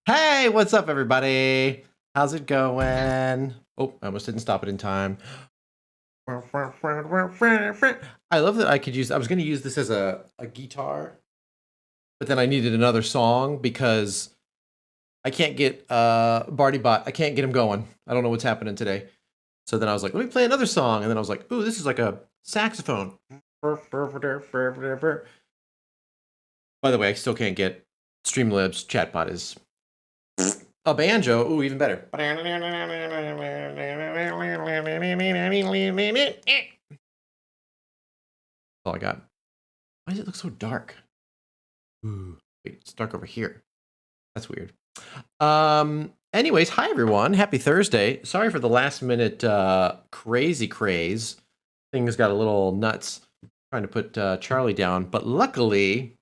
Hey, what's up, everybody? How's it going? Oh, I almost didn't stop it in time. I love that I could use, I was going to use this as a guitar, but then I needed another song because I can't get Barty Bot. I can't get him going. I don't know what's happening today. So then I was like, let me play another song. And then I was like, ooh, this is like a saxophone. By the way, I still can't get Streamlabs chatbot is a banjo. Ooh, even better. That's all I got. Why does it look so dark? Ooh, wait, it's dark over here. That's weird. Anyways, hi everyone. Happy Thursday. Sorry for the last minute crazy craze. Things got a little nuts trying to put Charlie down, but luckily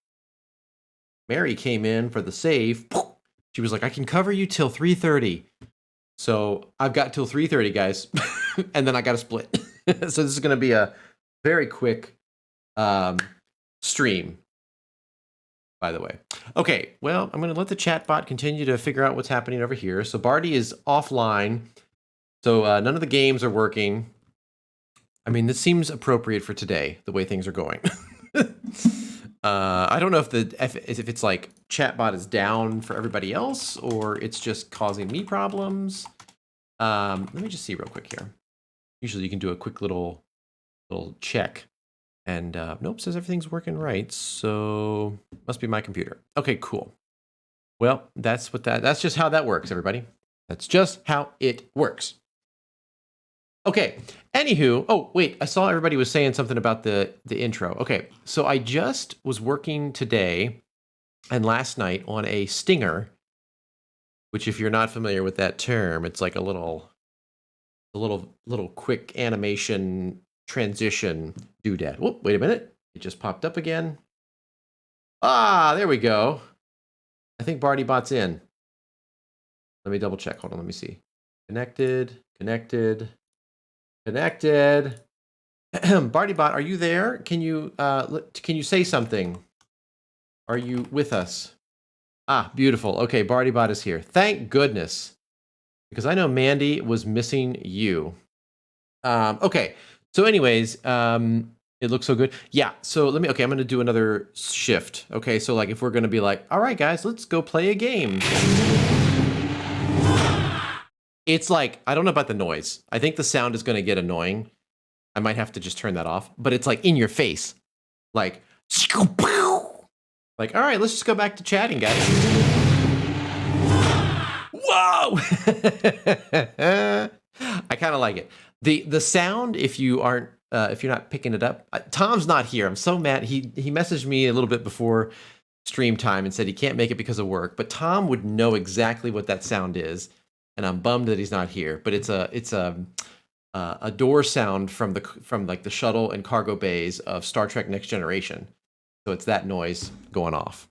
Mary came in for the save. She was like, I can cover you till 3:30. So I've got till 3:30, guys. And then I got to split. So this is going to be a very quick stream, by the way. Okay, well, I'm going to let the chat bot continue to figure out what's happening over here. So Barty is offline. So none of the games are working. I mean, this seems appropriate for today, the way things are going. I don't know if it's like chatbot is down for everybody else or it's just causing me problems. Let me just see real quick here. Usually you can do a quick little check. And nope, says everything's working right. So must be my computer. Okay, cool. Well, that's just how that works, everybody. That's just how it works. Okay, anywho, oh, wait, I saw everybody was saying something about the intro. Okay, so I just was working today and last night on a stinger, which if you're not familiar with that term, it's like a little quick animation transition doodad. Whoop, wait a minute. It just popped up again. Ah, there we go. I think Barty Bot's in. Let me double check. Hold on, let me see. Connected. Barty Bot, are you there? Can you say something? Are you with us? Ah, beautiful. Okay, Barty Bot is here. Thank goodness. Because I know Mandy was missing you. Okay. So anyways, it looks so good. Yeah, so I'm going to do another shift. Okay, so like if we're going to be like, all right, guys, let's go play a game. It's like, I don't know about the noise. I think the sound is going to get annoying. I might have to just turn that off, but it's like in your face. Like, all right, let's just go back to chatting, guys. Whoa! I kind of like it. The sound, if you're not picking it up, Tom's not here. I'm so mad. He messaged me a little bit before stream time and said he can't make it because of work, but Tom would know exactly what that sound is, and I'm bummed that he's not here. But it's a door sound from like the shuttle and cargo bays of Star Trek Next Generation. So it's that noise going off.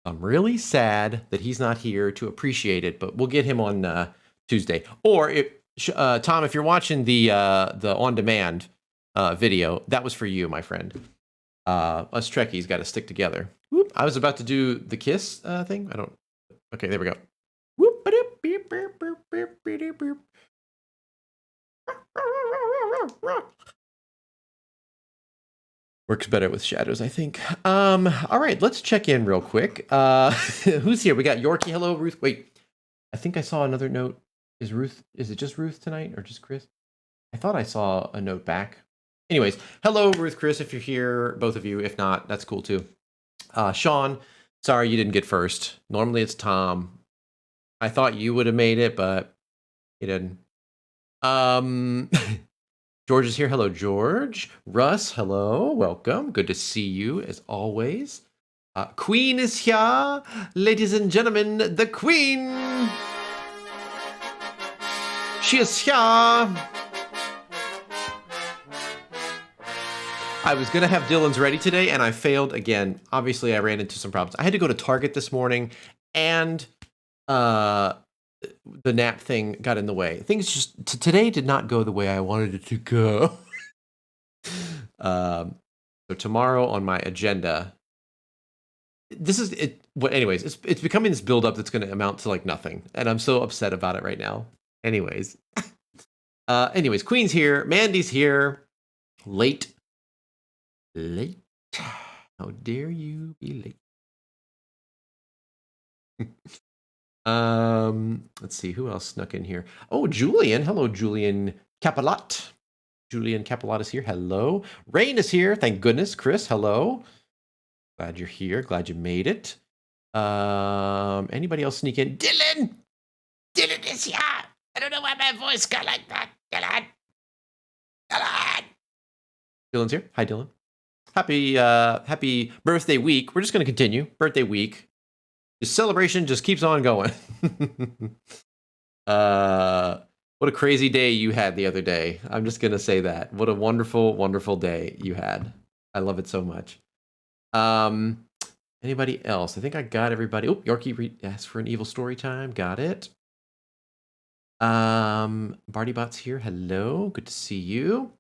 I'm really sad that he's not here to appreciate it, but we'll get him on Tuesday. Or Tom, if you're watching the on-demand video, that was for you, my friend. Us Trekkies got to stick together. Whoop! I was about to do the kiss thing. I don't. Okay, there we go. Whoop! Beep, beep, beep, beep, beep, beep. Works better with shadows, I think. All right, let's check in real quick. Who's here? We got Yorkie. Hello, Ruth. Wait, I think I saw another note. Is it just Ruth tonight or just Chris? I thought I saw a note back. Anyways, hello, Ruth, Chris, if you're here, both of you. If not, that's cool too. Sean, sorry you didn't get first. Normally it's Tom. I thought you would have made it, but you didn't. George is here. Hello, George. Russ, hello. Welcome. Good to see you, as always. Queen is here. Ladies and gentlemen, the Queen. She is here. I was going to have Dylan's ready today, and I failed again. Obviously, I ran into some problems. I had to go to Target this morning, and the nap thing got in the way. Things just today did not go the way I wanted it to go. So tomorrow on my agenda, this is it. What, anyways, it's becoming this buildup that's going to amount to like nothing, and I'm so upset about it right now. Anyways, Queen's here, Mandy's here, late. How dare you be late? Let's see who else snuck in here. Oh, Julian. Hello, Julian Capilot. Julian Capilot is here. Hello. Rain is here. Thank goodness. Chris, hello. Glad you're here. Glad you made it. Anybody else sneak in? Dylan! Dylan is here! I don't know why my voice got like that. Dylan! Dylan! Dylan's here. Hi, Dylan. Happy birthday week. We're just going to continue. Birthday week. The celebration just keeps on going. What a crazy day you had the other day. I'm just going to say that. What a wonderful, wonderful day you had. I love it so much. Anybody else? I think I got everybody. Oh, Yorkie asked for an evil story time. Got it. Bardybot's here. Hello. Good to see you.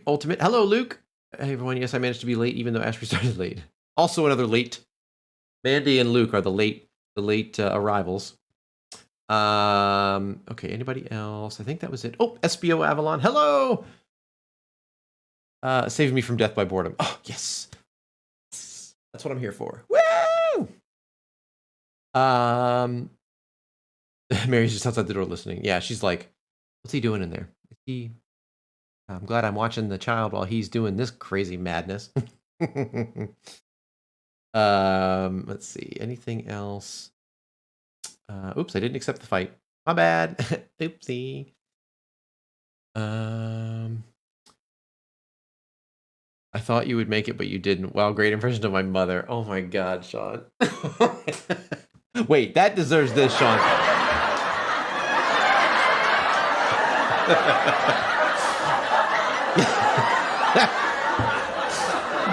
Ultimate. Hello, Luke. Hey, everyone. Yes, I managed to be late, even though Ashby started late. Also, another late. Mandy and Luke are the late arrivals. Okay, anybody else? I think that was it. Oh, SBO Avalon. Hello. Saving me from death by boredom. Oh, yes. That's what I'm here for. Woo! Mary's just outside the door listening. Yeah, she's like, what's he doing in there? I'm glad I'm watching the child while he's doing this crazy madness. Let's see. Anything else? Oops, I didn't accept the fight. My bad. Oopsie. I thought you would make it, but you didn't. Wow, great impression of my mother. Oh my God, Sean. Wait, that deserves this, Sean.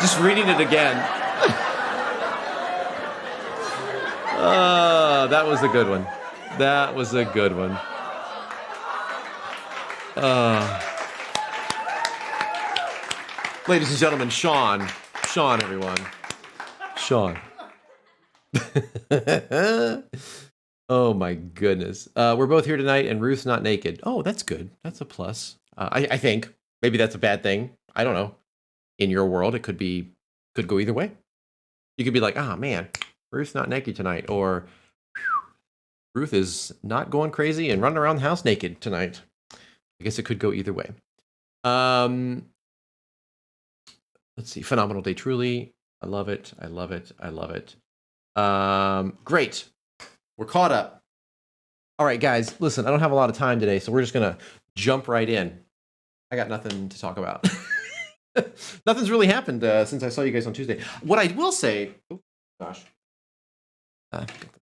Just reading it again. That was a good one. That was a good one. Ladies and gentlemen, Sean. Sean, everyone. Sean. Oh my goodness. We're both here tonight and Ruth's not naked. Oh, that's good. That's a plus. I think. Maybe that's a bad thing. I don't know. In your world, it could go either way. You could be like, ah, man, Ruth's not naked tonight. Or Ruth is not going crazy and running around the house naked tonight. I guess it could go either way. Let's see. Phenomenal day, truly. I love it. I love it. I love it. Great. We're caught up. All right, guys, listen, I don't have a lot of time today, so we're just going to jump right in. I got nothing to talk about. Nothing's really happened since I saw you guys on Tuesday. What I will say, oh gosh,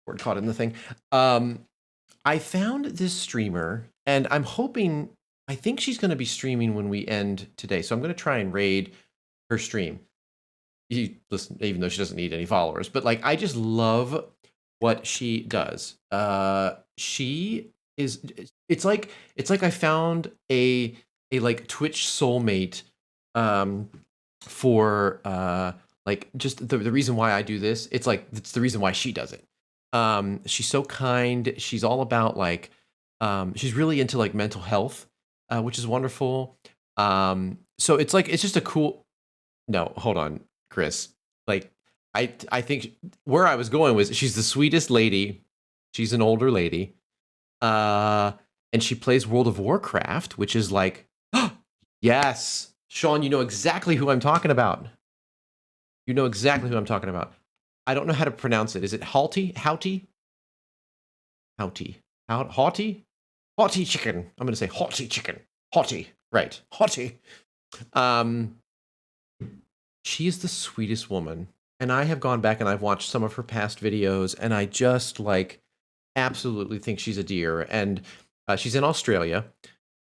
we're caught in the thing. I found this streamer, and I'm hoping, I think she's going to be streaming when we end today. So I'm going to try and raid her stream. Listen, even though she doesn't need any followers, but like, I just love what she does. She is, it's like I found a like Twitch soulmate, for like just the reason why I do this. It's the reason why she does it. She's so kind. She's all about like, she's really into like mental health, which is wonderful. So it's just a cool, no, hold on, Chris. Like, I think where I was going was she's the sweetest lady. She's an older lady. And she plays World of Warcraft, which is like, yes, Sean, you know exactly who I'm talking about. You know exactly who I'm talking about. I don't know how to pronounce it. Is it Haughty? Haughty? Haughty. Haughty? Haughty chicken. I'm going to say Haughty chicken. Haughty. Right. Haughty. She is the sweetest woman. And I have gone back and I've watched some of her past videos, and I just like absolutely think she's a dear. And she's in Australia.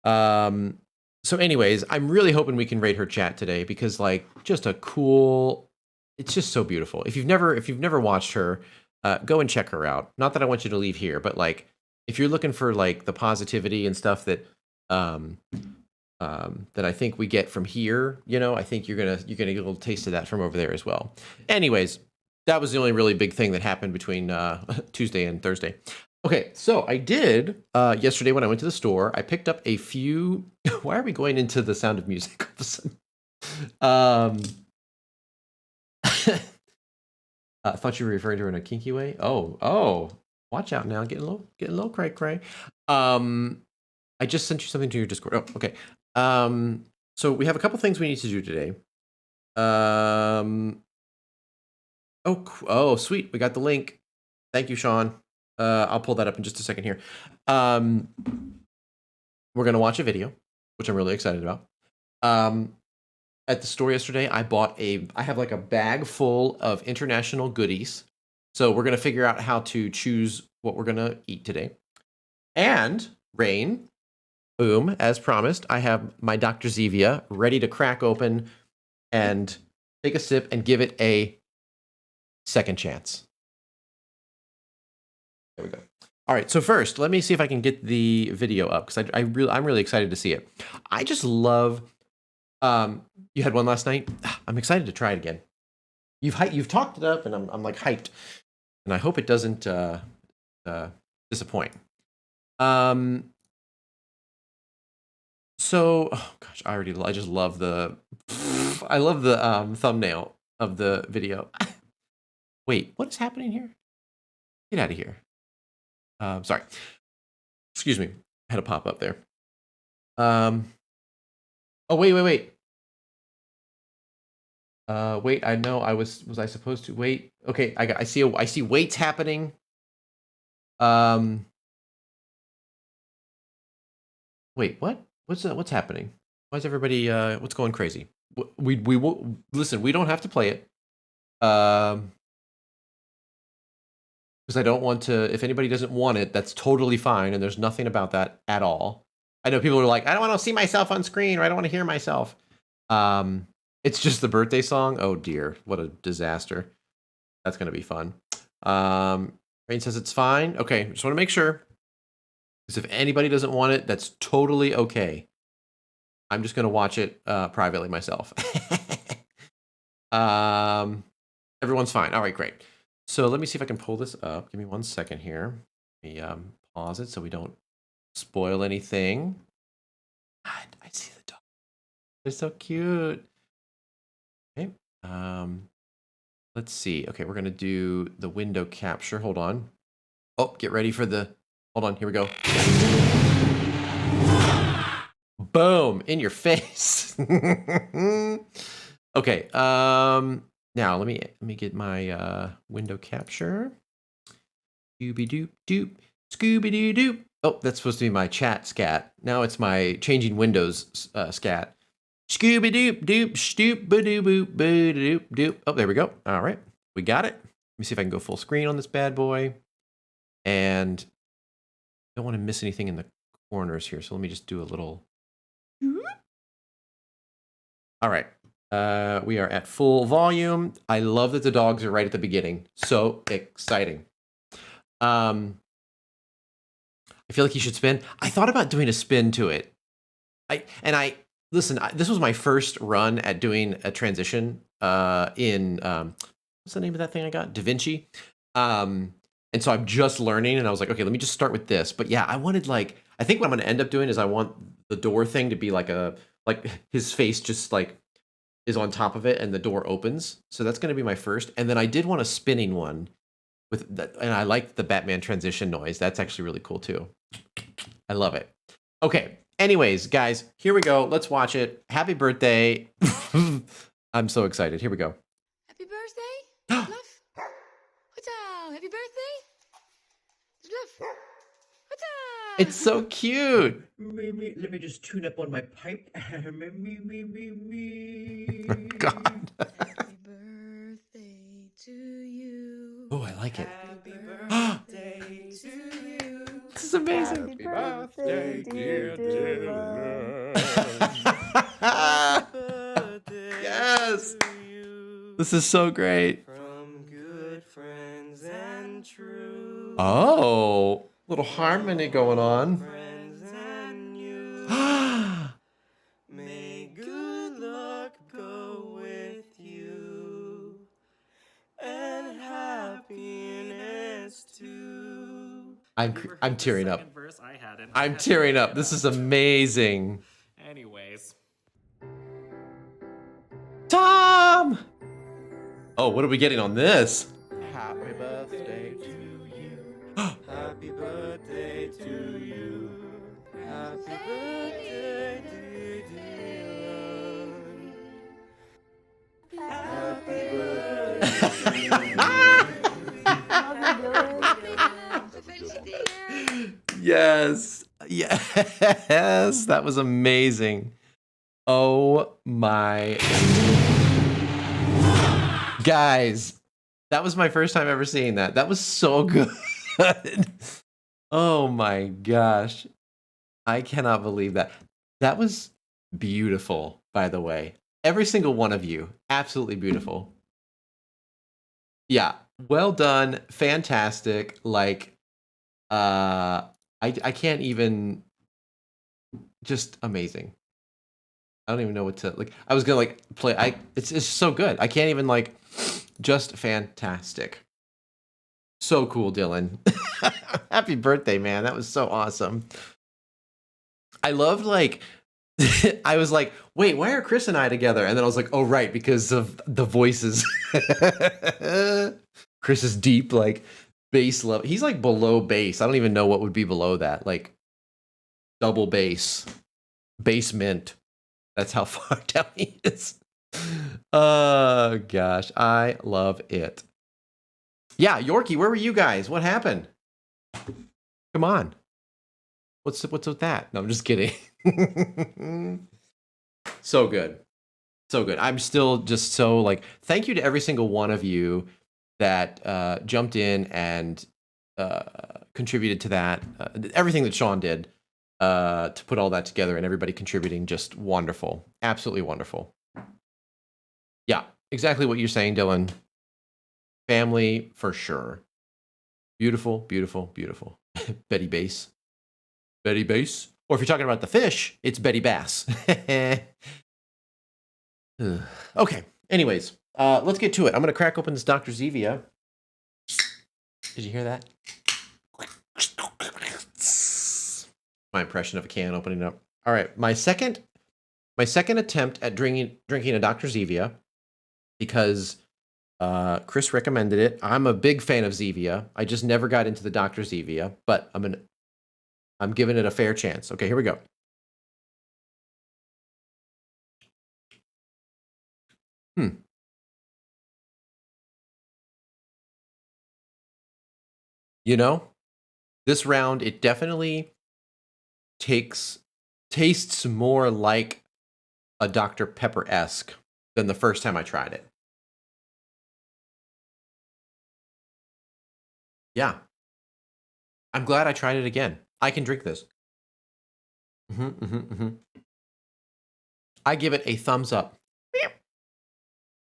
So anyways, I'm really hoping we can rate her chat today, because like just a cool, it's just so beautiful. If you've never watched her, go and check her out. Not that I want you to leave here, but like if you're looking for like the positivity and stuff that that I think we get from here. You know, I think you're gonna get a little taste of that from over there as well. Anyways, that was the only really big thing that happened between Tuesday and Thursday. Okay, so I did yesterday when I went to the store. I picked up a few. Why are we going into the Sound of Music all of a sudden? I thought you were referring to her in a kinky way. Oh, watch out now, getting a little cray cray. I just sent you something to your Discord. Oh, okay. So we have a couple things we need to do today. Oh, sweet. We got the link. Thank you, Sean. I'll pull that up in just a second here. We're gonna watch a video, which I'm really excited about. At the store yesterday, I have like a bag full of international goodies. So we're gonna figure out how to choose what we're gonna eat today. And Rain, boom, as promised, I have my Dr. Zevia ready to crack open and take a sip and give it a second chance. There we go. All right, so first, let me see if I can get the video up because I'm really excited to see it. I just love. You had one last night. I'm excited to try it again. You've talked it up, and I'm like hyped, and I hope it doesn't disappoint. So, oh gosh, I just love the thumbnail of the video. Wait, what is happening here? Get out of here. Sorry. Excuse me. I had a pop up there. Oh, wait. Wait, I know was I supposed to wait? Okay, I see waits happening. Wait, what? What's happening? Why is everybody what's going crazy? We will listen, we don't have to play it. Because I don't want to, if anybody doesn't want it, that's totally fine, and there's nothing about that at all. I know people are like, I don't want to see myself on screen, or I don't want to hear myself. It's just the birthday song. Oh dear, what a disaster. That's gonna be fun. Rain says it's fine. Okay, just want to make sure. Because if anybody doesn't want it, that's totally okay. I'm just gonna watch it privately myself. Everyone's fine. All right, great. So let me see if I can pull this up. Give me 1 second here. Let me pause it so we don't spoil anything. God, I see the dog. They're so cute. Okay. Let's see. Okay, we're gonna do the window capture. Hold on. Oh, get ready for the. Hold on. Here we go. Boom! In your face. Okay. Now let me get my window capture. Scooby doop doop. Scooby doo doop. Oh, that's supposed to be my chat scat. Now it's my changing windows scat. Scooby doop doop stoop ba doo boop ba doop doop. Oh, there we go. All right, we got it. Let me see if I can go full screen on this bad boy. And don't want to miss anything in the corners here, so let me just do a little. All right. We are at full volume. I love that the dogs are right at the beginning. So exciting. I feel like you should spin. I thought about doing a spin to it. Listen, this was my first run at doing a transition in what's the name of that thing I got? DaVinci. And so I'm just learning, and I was like, okay, let me just start with this. But yeah, I wanted I think what I'm going to end up doing is I want the door thing to be like his face just like is on top of it, and the door opens. So that's going to be my first. And then I did want a spinning one with that, and I like the Batman transition noise. That's actually really cool too. I love it. Okay. Anyways, guys, here we go. Let's watch it. Happy birthday. I'm so excited. Here we go. Happy birthday, Fluff. What's up? Happy birthday, Fluff. What's up? It's so cute. Let me just tune up on my pipe. God. Happy birthday to you. Oh, I like it. Happy birthday to you. This is amazing. Happy birthday, dear Yes. This is so great. From good friends and true. Oh, little harmony going on. Friends and you. I'm tearing up. Verse? I hadn't. I'm tearing up. This is amazing. Anyways. Tom! Oh, what are we getting on this? Happy birthday to you. Happy birthday to you. Happy birthday, dear Dylan. Happy birthday. Yes. Yes. That was amazing. Oh my. Guys, that was my first time ever seeing that. That was so good. Oh my gosh. I cannot believe that. That was beautiful, by the way. Every single one of you. Absolutely beautiful. Yeah. Well done. Fantastic. Like, I can't even, just amazing. I don't even know what to, like, I was gonna like play, it's so good. I can't even like, just fantastic. So cool, Dylan. Happy birthday, man. That was so awesome. I loved like, I was like, wait, why are Chris and I together? And then I was like, oh, right, because of the voices. Chris is deep, like bass level. He's like below bass. I don't even know what would be below that. Like double bass, basement. That's how far down he is. Oh gosh, I love it. Yeah, Yorkie, where were you guys? What happened? Come on. What's with that? No, I'm just kidding. So good. So good. I'm still just so like, thank you to every single one of you that jumped in and contributed to that. Everything that Sean did to put all that together and everybody contributing, just wonderful. Absolutely wonderful. Yeah, exactly what you're saying, Dylan. Family for sure. Beautiful, beautiful, beautiful. Betty Bass. Betty Bass. Or if you're talking about the fish, it's Betty Bass. Okay. Anyways, let's get to it. I'm going to crack open this Dr. Zevia. Did you hear that? My impression of a can opening up. All right. My second attempt at drinking a Dr. Zevia, because Chris recommended it. I'm a big fan of Zevia. I just never got into the Dr. Zevia, but I'm giving it a fair chance. Okay, here we go. You know, this round, it definitely tastes more like a Dr. Pepper-esque than the first time I tried it. Yeah. I'm glad I tried it again. I can drink this. I give it a thumbs up.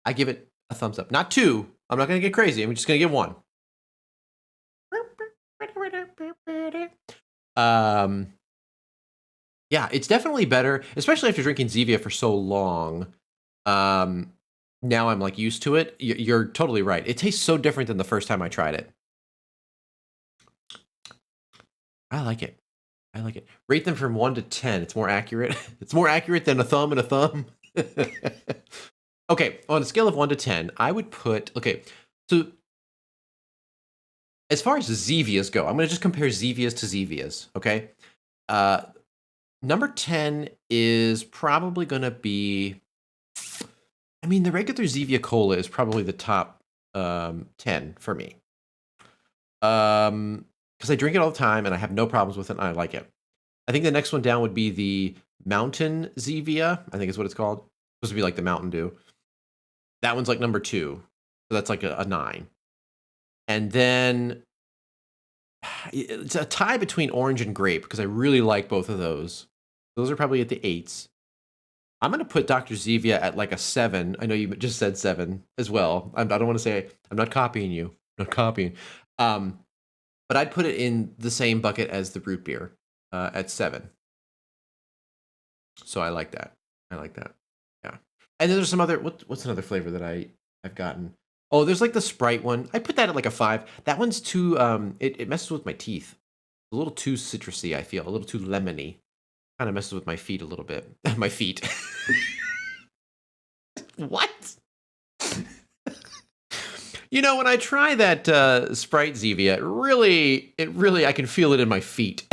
I give it a thumbs up. Not two. I'm not going to get crazy. I'm just going to give one. Yeah, it's definitely better, especially after drinking Zevia for so long. Now I'm like used to it. You're totally right. It tastes so different than the first time I tried it. I like it. I like it. Rate them from 1 to 10. It's more accurate. It's more accurate than a thumb and a thumb. Okay, on a scale of 1 to 10, I would put, okay, so as far as Zevias go, I'm going to just compare Zevias to Zevias, okay? Number 10 is probably going to be, I mean, the regular Zevia Cola is probably the top 10 for me. Because I drink it all the time and I have no problems with it and I like it. I think the next one down would be the Mountain Zevia, I think is what it's called. It's supposed to be like the Mountain Dew. That one's like number 2. So that's like a 9. And then it's a tie between orange and grape because I really like both of those. Those are probably at the 8s. I'm going to put Dr. Zevia at like a 7. I know you just said 7 as well. I don't want to say, I'm not copying you. I'm not copying. But I'd put it in the same bucket as the root beer at 7. So I like that. I like that. Yeah. And then there's some other, what's another flavor that I've gotten? Oh, there's like the Sprite one. I put that at like a 5. That one's too, it messes with my teeth. a little too citrusy, I feel. A little too lemony. Kind of messes with my feet a little bit. My feet. What? You know, when I try that Sprite Zevia, it really, I can feel it in my feet.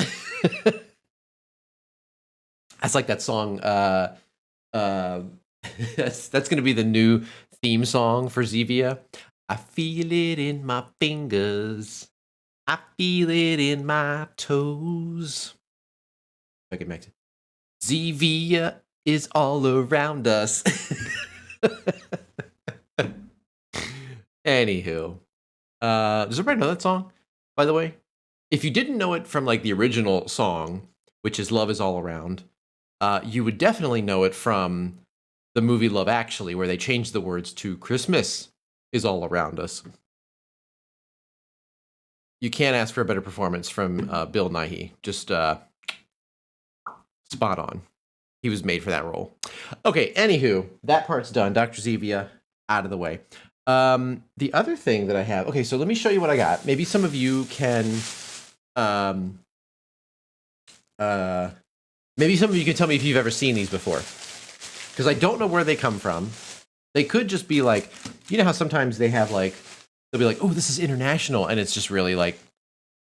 That's like that song. That's going to be the new theme song for Zevia. I feel it in my fingers. I feel it in my toes. I get back to Zevia is all around us. Anywho, does everybody know that song? By the way, if you didn't know it from like the original song, which is "Love Is All Around," you would definitely know it from the movie Love Actually, where they changed the words to "Christmas is all around us." You can't ask for a better performance from Bill Nighy. Just spot on. He was made for that role. Okay, anywho, that part's done. Dr. Zevia, out of the way. The other thing that I have, okay, so let me show you what I got. Maybe some of you can, maybe some of you can tell me if you've ever seen these before. Because I don't know where they come from. They could just be like, you know how sometimes they have like, they'll be like, oh, this is international. And it's just really like,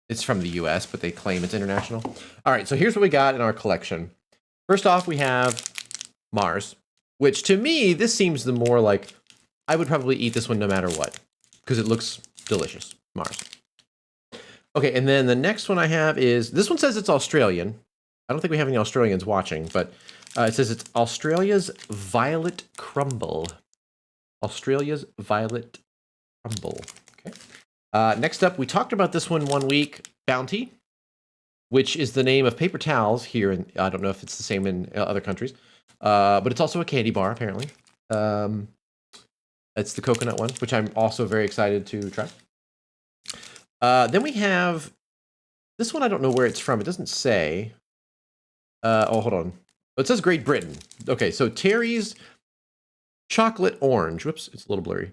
it's from the US, but they claim it's international. All right, so here's what we got in our collection. First off, we have Mars, which to me, this seems the more like, I would probably eat this one no matter what, because it looks delicious. Mars. Okay, and then the next one I have is, this one says it's Australian. I don't think we have any Australians watching, but it says it's Australia's Violet Crumble. Australia's Violet Crumble. Okay. Next up, we talked about this one week, Bounty, which is the name of paper towels here. In, I don't know if it's the same in other countries, but it's also a candy bar, apparently. It's the coconut one, which I'm also very excited to try. Then we have this one. I don't know where it's from. It doesn't say. Oh, hold on. Oh, it says Great Britain. Okay, so Terry's Chocolate Orange. Whoops, it's a little blurry.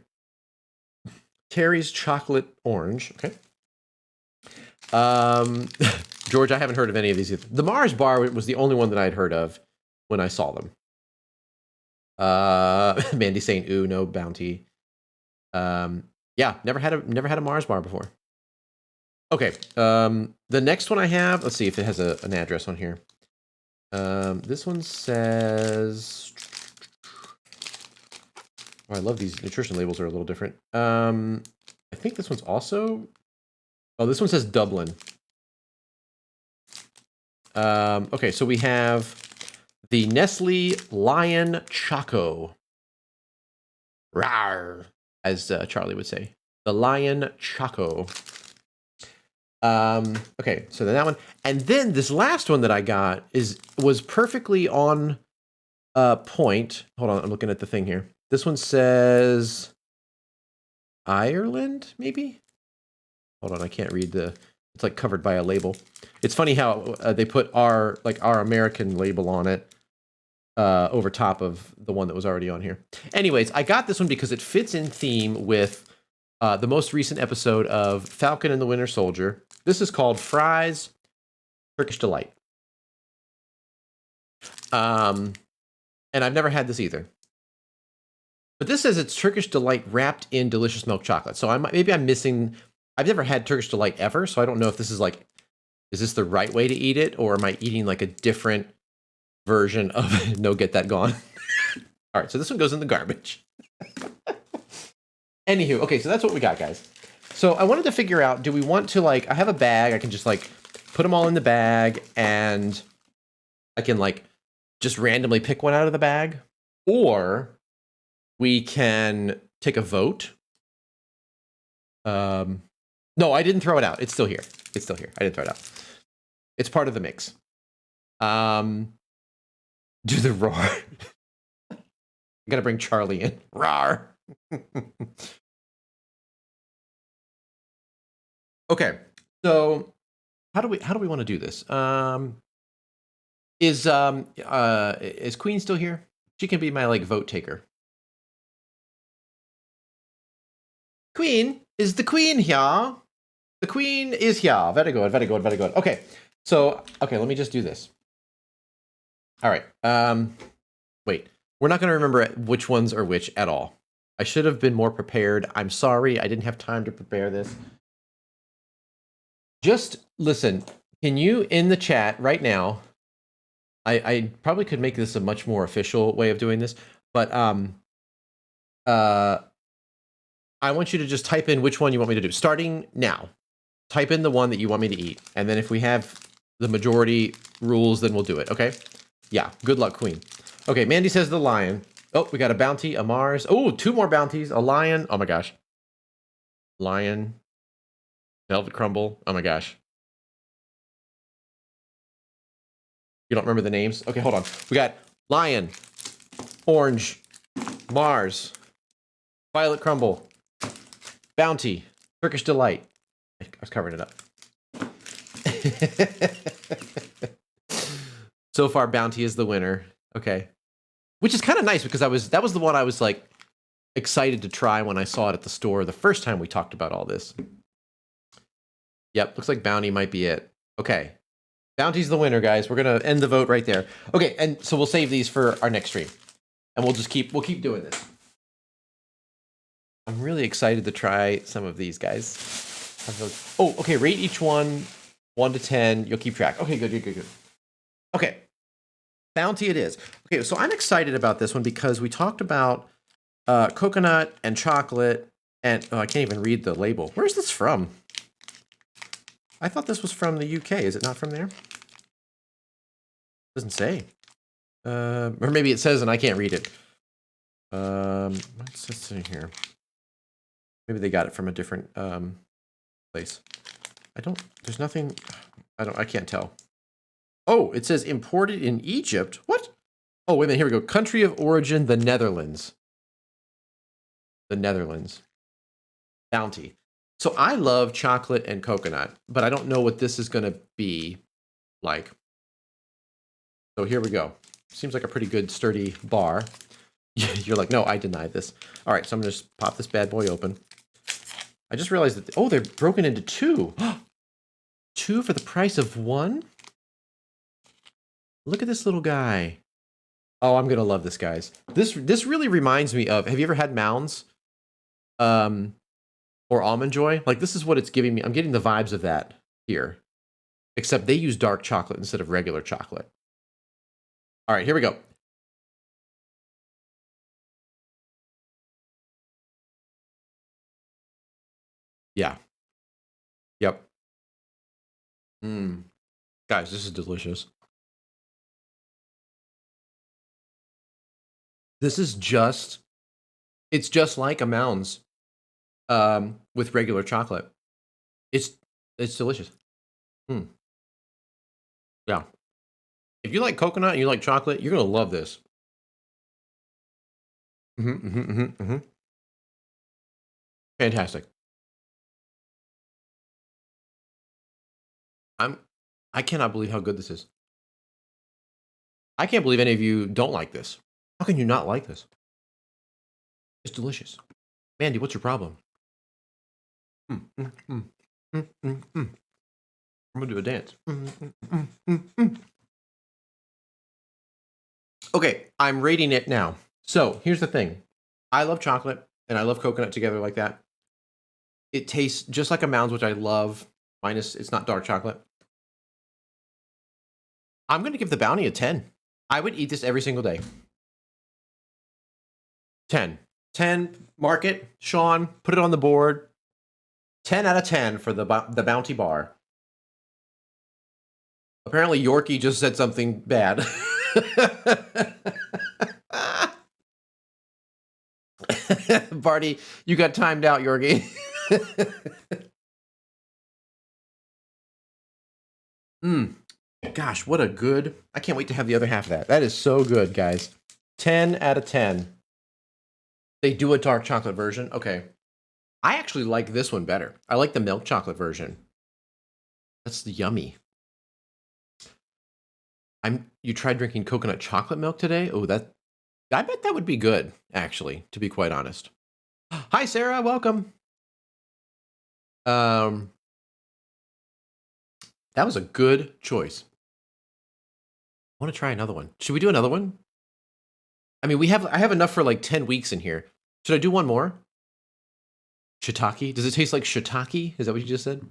Terry's Chocolate Orange. Okay. George, I haven't heard of any of these either. The Mars bar was the only one that I'd heard of when I saw them. Mandy saying, "Ooh, no Bounty." Yeah, never had a Mars bar before. Okay. The next one I have, let's see if it has an address on here. This one says, oh, I love these nutrition labels are a little different. I think this one's also, oh, this one says Dublin. Okay, so we have the Nestle Lion Choco. Rawr, as Charlie would say. The Lion Choco. Okay, so then that one. And then this last one that I got was perfectly on point. Hold on, I'm looking at the thing here. This one says Ireland, maybe? Hold on, I can't read it's like covered by a label. It's funny how they put our American label on it over top of the one that was already on here. Anyways, I got this one because it fits in theme with the most recent episode of Falcon and the Winter Soldier. This is called Fry's Turkish Delight. And I've never had this either. But this says it's Turkish Delight wrapped in delicious milk chocolate. So maybe I'm missing. I've never had Turkish Delight ever, so I don't know if this is like, is this the right way to eat it, or am I eating like a different version of no, get that gone. All right, so this one goes in the garbage. Anywho, okay, so that's what we got, guys. So I wanted to figure out, do we want to like, I have a bag, I can just like put them all in the bag and I can like just randomly pick one out of the bag, or we can take a vote. No, I didn't throw it out. It's still here. It's still here. I didn't throw it out. It's part of the mix. Do the roar. I gotta bring Charlie in. Roar. Okay, so how do we want to do this? Is Queen still here? She can be my like vote taker. Queen, is the Queen here? The queen is here. Very good, very good, very good. Okay, so, okay, let me just do this. All right. Wait. We're not going to remember which ones are which at all. I should have been more prepared. I'm sorry. I didn't have time to prepare this. Just listen. Can you, in the chat right now, I probably could make this a much more official way of doing this, but I want you to just type in which one you want me to do. Starting now. Type in the one that you want me to eat. And then if we have the majority rules, then we'll do it. Okay? Yeah. Good luck, Queen. Okay, Mandy says the lion. Oh, we got a bounty, a Mars. Oh, 2 more bounties. A lion. Oh my gosh. Lion. Velvet crumble. Oh my gosh. You don't remember the names? Okay, hold on. We got lion, orange, Mars, violet crumble, bounty, Turkish delight. I was covering it up. So far, bounty is the winner. Okay. Which is kind of nice because that was the one I was like excited to try when I saw it at the store the first time we talked about all this. Yep, looks like bounty might be it. Okay. Bounty's the winner, guys. We're going to end the vote right there. Okay, and so we'll save these for our next stream. And we'll keep doing this. I'm really excited to try some of these, guys. Oh, okay, rate each one 1 to 10. You'll keep track. Okay, good. Okay. Bounty it is. Okay, so I'm excited about this one because we talked about coconut and chocolate and I can't even read the label. Where's this from? I thought this was from the UK. Is it not from there? Doesn't say. Or maybe it says and I can't read it. What's this in here? Maybe they got it from a different place. There's nothing, I can't tell. Oh, it says imported in Egypt. What? Oh, wait a minute, here we go. Country of origin, the Netherlands. The Netherlands. Bounty. So I love chocolate and coconut, but I don't know what this is going to be like. So here we go. Seems like a pretty good sturdy bar. You're like, no, I deny this. All right, so I'm going to just pop this bad boy open. I just realized that, oh, they're broken into 2. 2 for the price of 1? Look at this little guy. Oh, I'm going to love this, guys. This really reminds me of, have you ever had Mounds? Or Almond Joy? Like, this is what it's giving me. I'm getting the vibes of that here. Except they use dark chocolate instead of regular chocolate. All right, here we go. Yeah. Yep. Guys, this is delicious. This is it's just like a Mounds with regular chocolate. It's delicious. Yeah. If you like coconut and you like chocolate, you're going to love this. Fantastic. I cannot believe how good this is. I can't believe any of you don't like this. How can you not like this? It's delicious. Mandy, what's your problem? I'm gonna do a dance. Okay, I'm rating it now. So here's the thing. I love chocolate and I love coconut together like that. It tastes just like a Mounds, which I love, minus it's not dark chocolate. I'm going to give the bounty a 10. I would eat this every single day. 10. 10, mark it. Sean, put it on the board. 10 out of 10 for the bounty bar. Apparently Yorkie just said something bad. Barty, you got timed out, Yorkie. Gosh, what a good... I can't wait to have the other half of that. That is so good, guys. 10 out of 10. They do a dark chocolate version? Okay. I actually like this one better. I like the milk chocolate version. That's yummy. You tried drinking coconut chocolate milk today? Oh, I bet that would be good, actually, to be quite honest. Hi, Sarah. Welcome. That was a good choice. I want to try another one. Should we do another one? I mean, I have enough for like 10 weeks in here. Should I do one more? Shiitake? Does it taste like shiitake? Is that what you just said?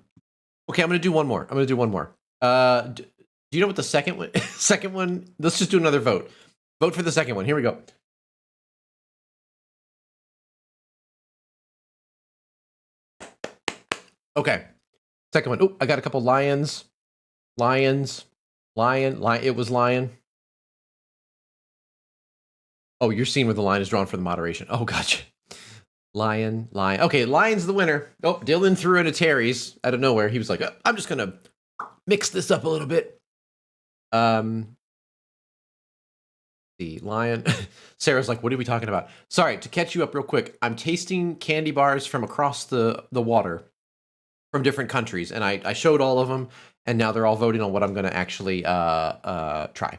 Okay, I'm gonna do one more. Do you know what the second one? Second one. Let's just do another vote. Vote for the second one. Here we go. Okay, second one. Oh, I got a couple lions. Lion. It was lion. Oh, you're seeing where the line is drawn for the moderation. Oh, gotcha. Lion. Okay, lion's the winner. Oh, Dylan threw in a Terry's out of nowhere. He was like, I'm just gonna mix this up a little bit. The lion. Sarah's like, what are we talking about? Sorry, to catch you up real quick. I'm tasting candy bars from across the water from different countries, and I showed all of them, and now they're all voting on what I'm gonna actually try.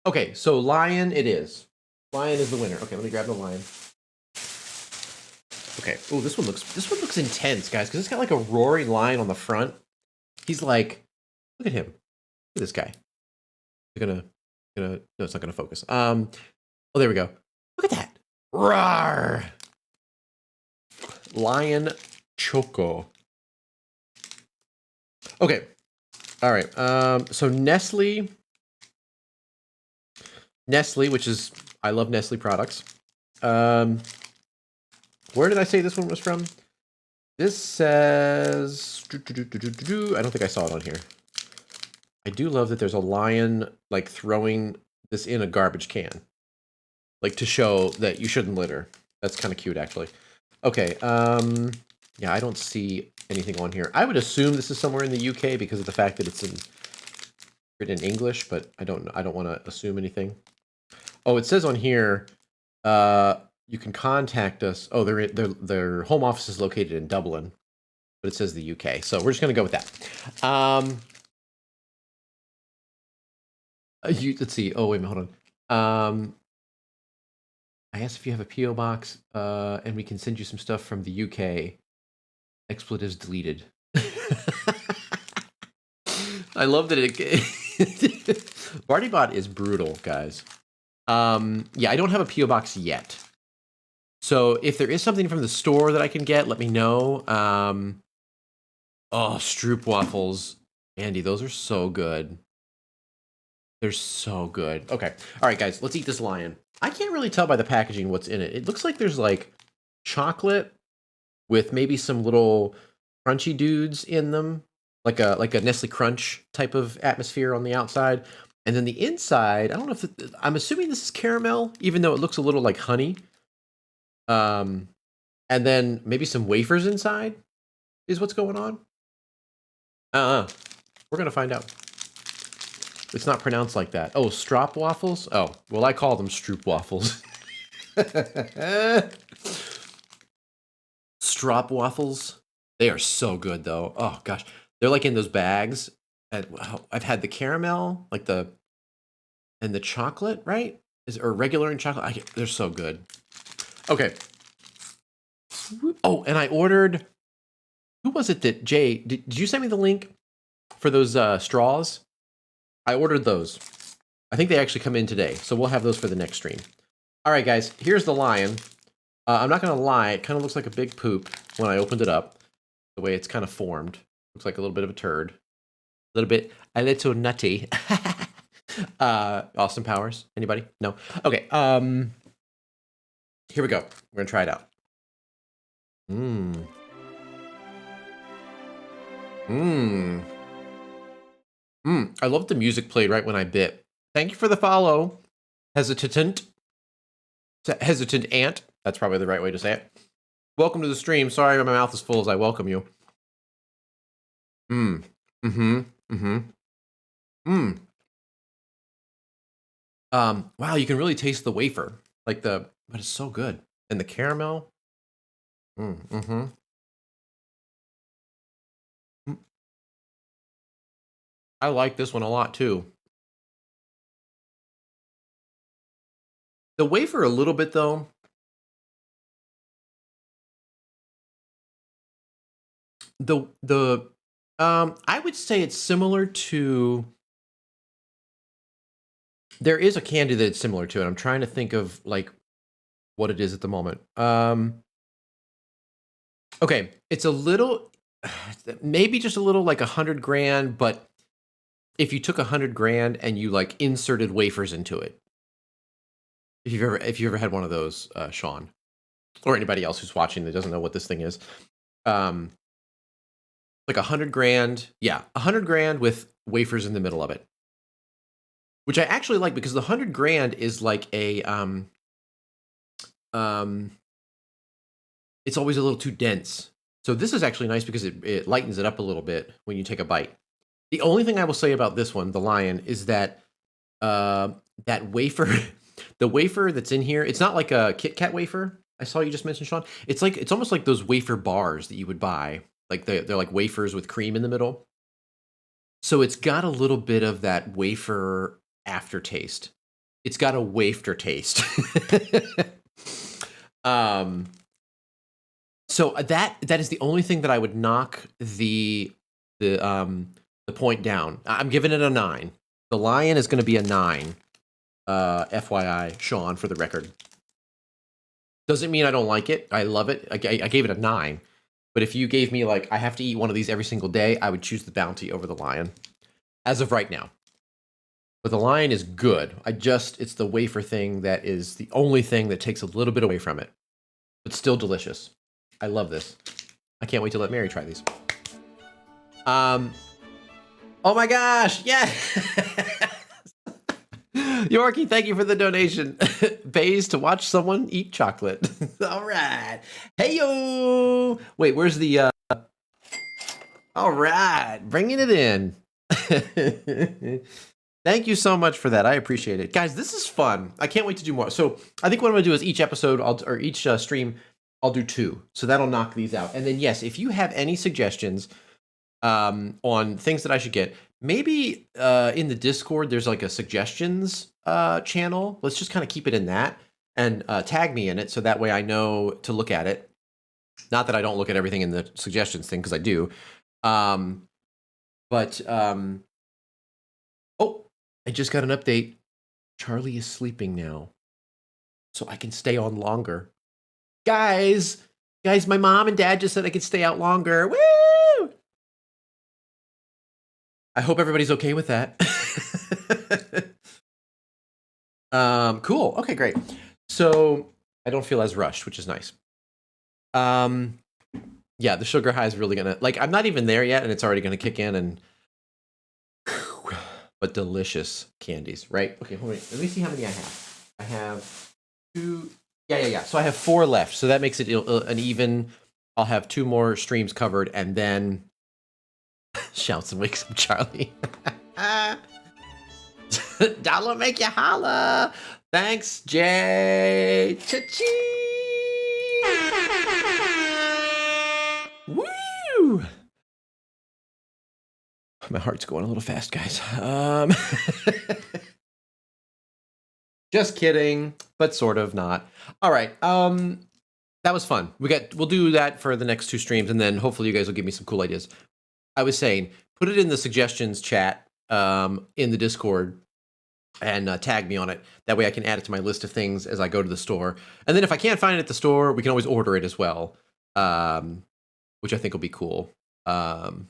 Okay, so lion it is. Lion is the winner. Okay, let me grab the lion. Okay. Oh, this one looks intense, guys, because it's got like a roaring lion on the front. He's like, look at him. Look at this guy. No, it's not gonna focus. Oh, there we go. Look at that. Rawr. Lion Choco. Okay. All right. So Nestle, which is I love Nestle products. Where did I say this one was from? This says I don't think I saw it on here. I do love that there's a lion like throwing this in a garbage can, like to show that you shouldn't litter. That's kind of cute, actually. Okay. Yeah, I don't see anything on here. I would assume this is somewhere in the UK because of the fact that it's written in English, but I don't want to assume anything. Oh, it says on here, you can contact us. Oh, their home office is located in Dublin, but it says the UK. So we're just gonna go with that. Let's see. Oh, wait a minute, hold on. I asked if you have a PO box, and we can send you some stuff from the UK. Expletives deleted. I love that it. BartyBot is brutal, guys. Yeah, I don't have a PO box yet. So if there is something from the store that I can get, let me know. Oh, Stroop waffles, Andy, those are so good. They're so good. Okay, all right, guys, let's eat this lion. I can't really tell by the packaging what's in it. It looks like there's like chocolate with maybe some little crunchy dudes in them, like a Nestle Crunch type of atmosphere on the outside, and then the inside. I don't know if I'm assuming this is caramel, even though it looks a little like honey. And then maybe some wafers inside is what's going on. We're gonna find out. It's not pronounced like that. Oh, strop waffles? Oh, well, I call them Stroop waffles. Strop waffles. They are so good, though. Oh, gosh. They're like in those bags. And I've had the caramel, like and the chocolate, right? Or regular and chocolate. They're so good. Okay. Oh, and I ordered. Who was it that Jay? Did you send me the link for those straws? I ordered those. I think they actually come in today, so we'll have those for the next stream. All right, guys. Here's the lion. I'm not gonna lie. It kind of looks like a big poop when I opened it up. The way it's kind of formed, looks like a little bit of a turd. A little nutty. Austin Powers. Anybody? No. Okay. Here we go. We're gonna try it out. I love the music played right when I bit. Thank you for the follow. Hesitant ant. That's probably the right way to say it. Welcome to the stream. Sorry my mouth is full as I welcome you. Wow, you can really taste the wafer. But it's so good. And the caramel. I like this one a lot too. The wafer a little bit though. I would say it's similar to. There is a candy that it's similar to, and I'm trying to think of like what it is at the moment. Okay, it's a little, maybe just a little like 100 grand, but if you took 100 grand and you like inserted wafers into it, if you ever had one of those, Sean, or anybody else who's watching that doesn't know what this thing is, um, like 100 grand, yeah, 100 grand with wafers in the middle of it, which I actually like because the 100 grand is like a um, it's always a little too dense. So this is actually nice because it lightens it up a little bit when you take a bite. The only thing I will say about this one, the Lion, is that that wafer, the wafer that's in here, it's not like a Kit Kat wafer. I saw you just mention, Sean. It's almost like those wafer bars that you would buy. Like they're like wafers with cream in the middle. So it's got a little bit of that wafer aftertaste. It's got a wafer taste. um, so that is the only thing that I would knock the point down. I'm giving it a 9. The Lion is going to be a 9. FYI, Sean, for the record. Doesn't mean I don't like it. I love it. I gave it a 9. But if you gave me like I have to eat one of these every single day, I would choose the Bounty over the Lion. As of right now. But the Lion is good. It's the wafer thing that is the only thing that takes a little bit away from it. But still delicious. I love this. I can't wait to let Mary try these. Oh my gosh, yeah. Yorkie, thank you for the donation. Pays to watch someone eat chocolate. All right. Hey yo. Wait, where's the all right, bringing it in. Thank you so much for that. I appreciate it. Guys, this is fun. I can't wait to do more. So I think what I'm going to do is each episode, or each stream, I'll do 2. So that'll knock these out. And then, yes, if you have any suggestions on things that I should get, maybe in the Discord, there's like a suggestions channel. Let's just kind of keep it in that and tag me in it. So that way I know to look at it. Not that I don't look at everything in the suggestions thing, because I do. Oh, I just got an update. Charlie is sleeping now. So I can stay on longer. Guys, my mom and dad just said I could stay out longer. Woo! I hope everybody's okay with that. Cool. Okay, great. So I don't feel as rushed, which is nice. Yeah, the sugar high is really gonna, like, I'm not even there yet and it's already gonna kick in, and but delicious candies, right? Okay, hold on. Let me see how many I have. I have 2. Yeah. So I have 4 left. So that makes it an even. I'll have 2 more streams covered, and then shouts and wakes up Charlie. Dollar make you holla. Thanks, Jay. Cha-ching. Woo! My heart's going a little fast, guys. Just kidding, but sort of not. All right. That was fun. We'll do that for the next 2 streams, and then hopefully you guys will give me some cool ideas. I was saying, put it in the suggestions chat in the Discord and tag me on it. That way I can add it to my list of things as I go to the store. And then if I can't find it at the store, we can always order it as well, which I think will be cool. And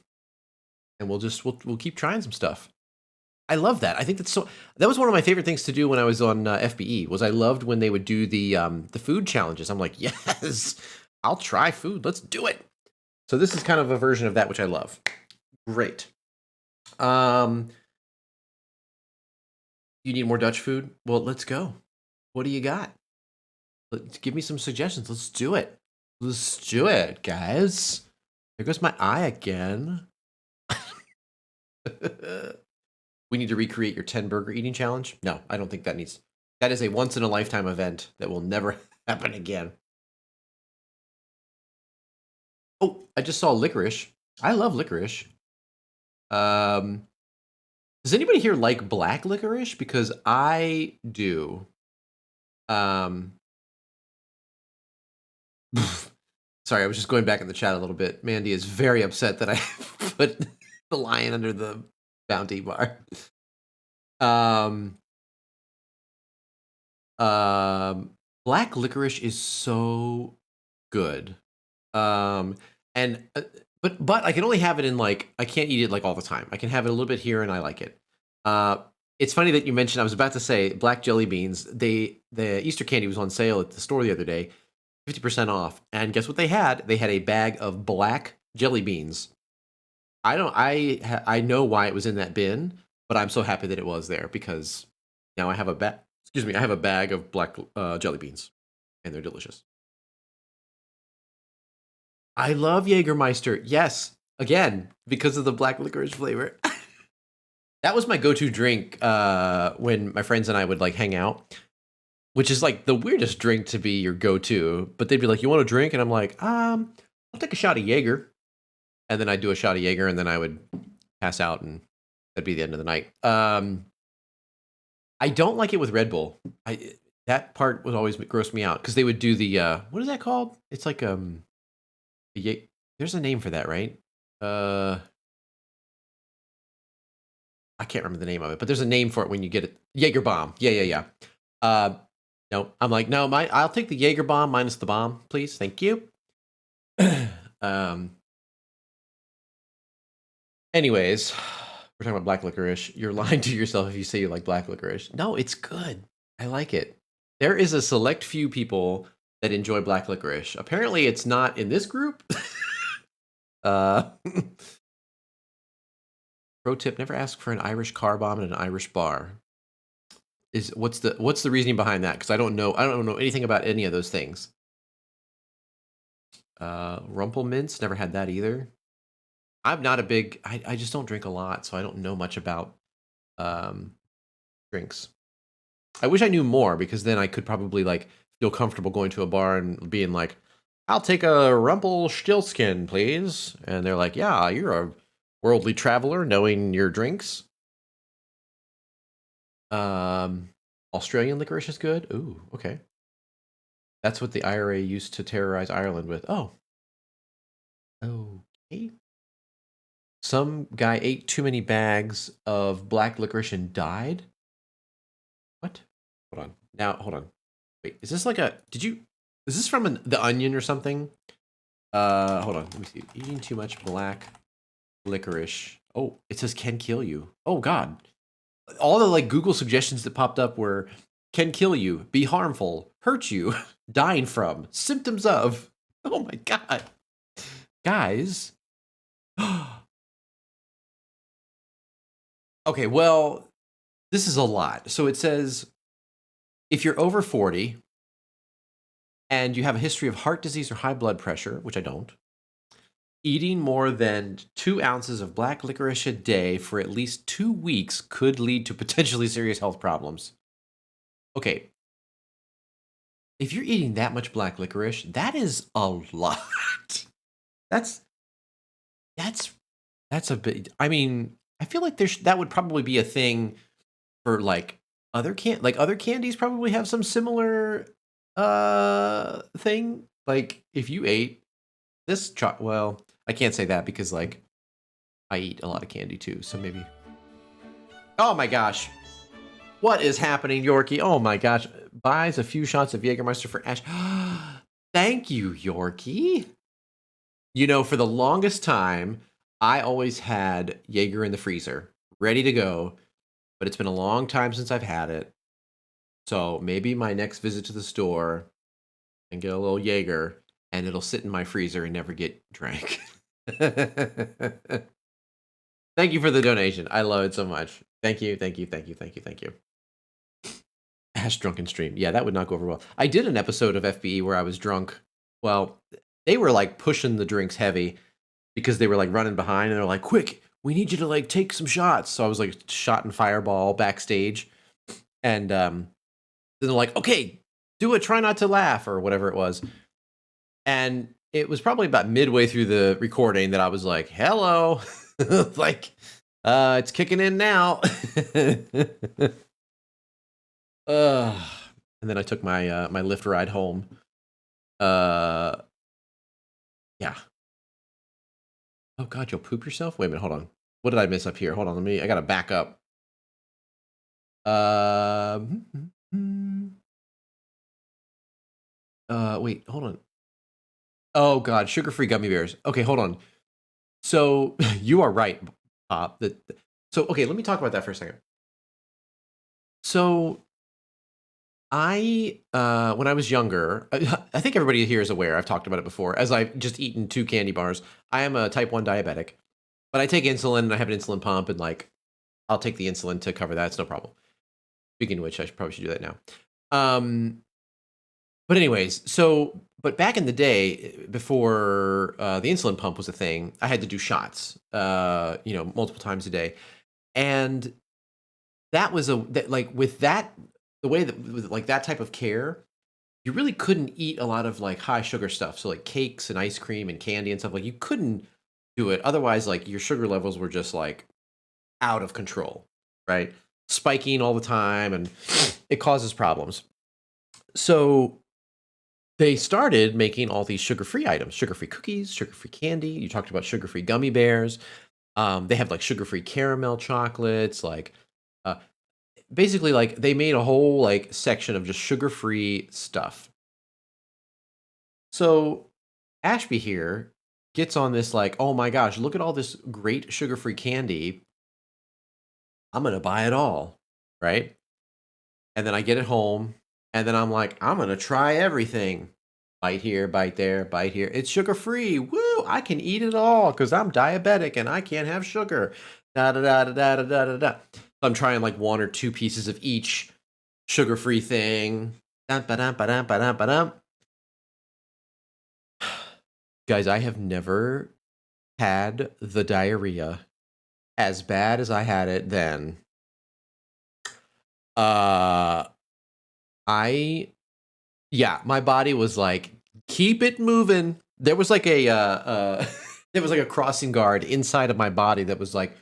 we'll keep trying some stuff. I love that. I think that was one of my favorite things to do when I was on FBE. Was I loved when they would do the food challenges. I'm like, yes, I'll try food. Let's do it. So this is kind of a version of that, which I love. Great. You need more Dutch food? Well, let's go. What do you got? Give me some suggestions. Let's do it. Let's do it, guys. There goes my eye again. We need to recreate your 10 burger eating challenge? No, I don't think that needs. That is a once in a lifetime event that will never happen again. Oh, I just saw licorice. I love licorice. Does anybody here like black licorice? Because I do. Sorry, I was just going back in the chat a little bit. Mandy is very upset that I put The lion under the bounty bar. Um, black licorice is so good. And but I can only have it in like I can't eat it like all the time. I can have it a little bit here and I like it. Uh, it's funny that you mentioned. I was about to say black jelly beans. The Easter candy was on sale at the store the other day, 50% off. And guess what they had? They had a bag of black jelly beans. I know why it was in that bin, but I'm so happy that it was there because now I have a bag. Excuse me, I have a bag of black jelly beans, and they're delicious. I love Jägermeister. Yes, again because of the black licorice flavor. That was my go-to drink when my friends and I would like hang out, which is like the weirdest drink to be your go-to. But they'd be like, "You want a drink?" And I'm like, I'll take a shot of Jaeger." And then I'd do a shot of Jaeger, and then I would pass out, and that'd be the end of the night. I don't like it with Red Bull. That part would always gross me out because they would do the what is that called? It's like there's a name for that, right? I can't remember the name of it, but there's a name for it when you get it. Jaeger bomb. Yeah. No, I'm like, no, I'll take the Jaeger bomb minus the bomb, please. Thank you. Anyways, we're talking about black licorice. You're lying to yourself if you say you like black licorice. No, it's good. I like it. There is a select few people that enjoy black licorice. Apparently, it's not in this group. uh, Pro tip: never ask for an Irish car bomb in an Irish bar. What's the reasoning behind that? Because I don't know anything about any of those things. Rumple mints, never had that either. I'm not a big. I just don't drink a lot, so I don't know much about drinks. I wish I knew more because then I could probably like feel comfortable going to a bar and being like, "I'll take a Rumpelstiltskin, please." And they're like, "Yeah, you're a worldly traveler, knowing your drinks." Australian licorice is good. Ooh, okay. That's what the IRA used to terrorize Ireland with. Oh, okay. Some guy ate too many bags of black licorice and died. What? Hold on. Now, hold on. Wait, is this like a? Is this from The Onion or something? Hold on. Let me see. Eating too much black licorice. Oh, it says can kill you. Oh God. All the like Google suggestions that popped up were can kill you, be harmful, hurt you, dying from, symptoms of. Oh my God. Guys. Okay, well, this is a lot. So it says if you're over 40 and you have a history of heart disease or high blood pressure, which I don't, eating more than 2 ounces of black licorice a day for at least 2 weeks could lead to potentially serious health problems. Okay. If you're eating that much black licorice, that is a lot. That's a bit. I mean, I feel like that would probably be a thing for like other candies probably have some similar thing. Like if you ate this well, I can't say that because like I eat a lot of candy too, so maybe. Oh my gosh. What is happening, Yorkie? Oh my gosh. Buys a few shots of Jägermeister for Ash. Thank you, Yorkie. You know, for the longest time, I always had Jaeger in the freezer, ready to go, but it's been a long time since I've had it. So maybe my next visit to the store and get a little Jaeger, and it'll sit in my freezer and never get drank. Thank you for the donation. I love it so much. Thank you. Ash drunken stream. Yeah, that would not go over well. I did an episode of FBE where I was drunk. Well, they were like pushing the drinks heavy because they were like running behind and they're like, quick, we need you to like take some shots. So I was like shot and fireball backstage. And then they're like, okay, do it. Try not to laugh or whatever it was. And it was probably about midway through the recording that I was like, hello, like, it's kicking in now. And then I took my my Lyft ride home. Yeah. Oh God, you'll poop yourself? Wait a minute, hold on. what did I miss up here? Hold on, I gotta back up. Um, wait, hold on. Oh God, sugar-free gummy bears. Okay, hold on. So you are right, Pop. So okay, let me talk about that for a second. So when I was younger, I think everybody here is aware. I've talked about it before. As I've just eaten 2 candy bars, I am a type 1 diabetic, but I take insulin and I have an insulin pump, and like I'll take the insulin to cover that. It's no problem. Speaking of which, probably should do that now. But anyways, but back in the day, before the insulin pump was a thing, I had to do shots, multiple times a day, and that was like with that the way that with like that type of care, you really couldn't eat a lot of like high sugar stuff. So like cakes and ice cream and candy and stuff, like you couldn't do it. Otherwise, like your sugar levels were just like out of control, right? Spiking all the time, and it causes problems. So they started making all these sugar-free items, sugar-free cookies, sugar-free candy. You talked about sugar-free gummy bears. They have like sugar-free caramel chocolates, like basically like they made a whole like section of just sugar-free stuff. So Ashby here gets on this like, oh my gosh, look at all this great sugar-free candy. I'm gonna buy it all, right? And then I get it home, and then I'm like, I'm gonna try everything. Bite here, bite there, bite here. It's sugar-free. Woo! I can eat it all because I'm diabetic and I can't have sugar. Da da da da da da da da. I'm trying like 1 or 2 pieces of each sugar-free thing. Dun, ba-dum, ba-dum, ba-dum, ba-dum. Guys, I have never had the diarrhea as bad as I had it then. My body was like, keep it moving. There was like a there was like a crossing guard inside of my body that was like,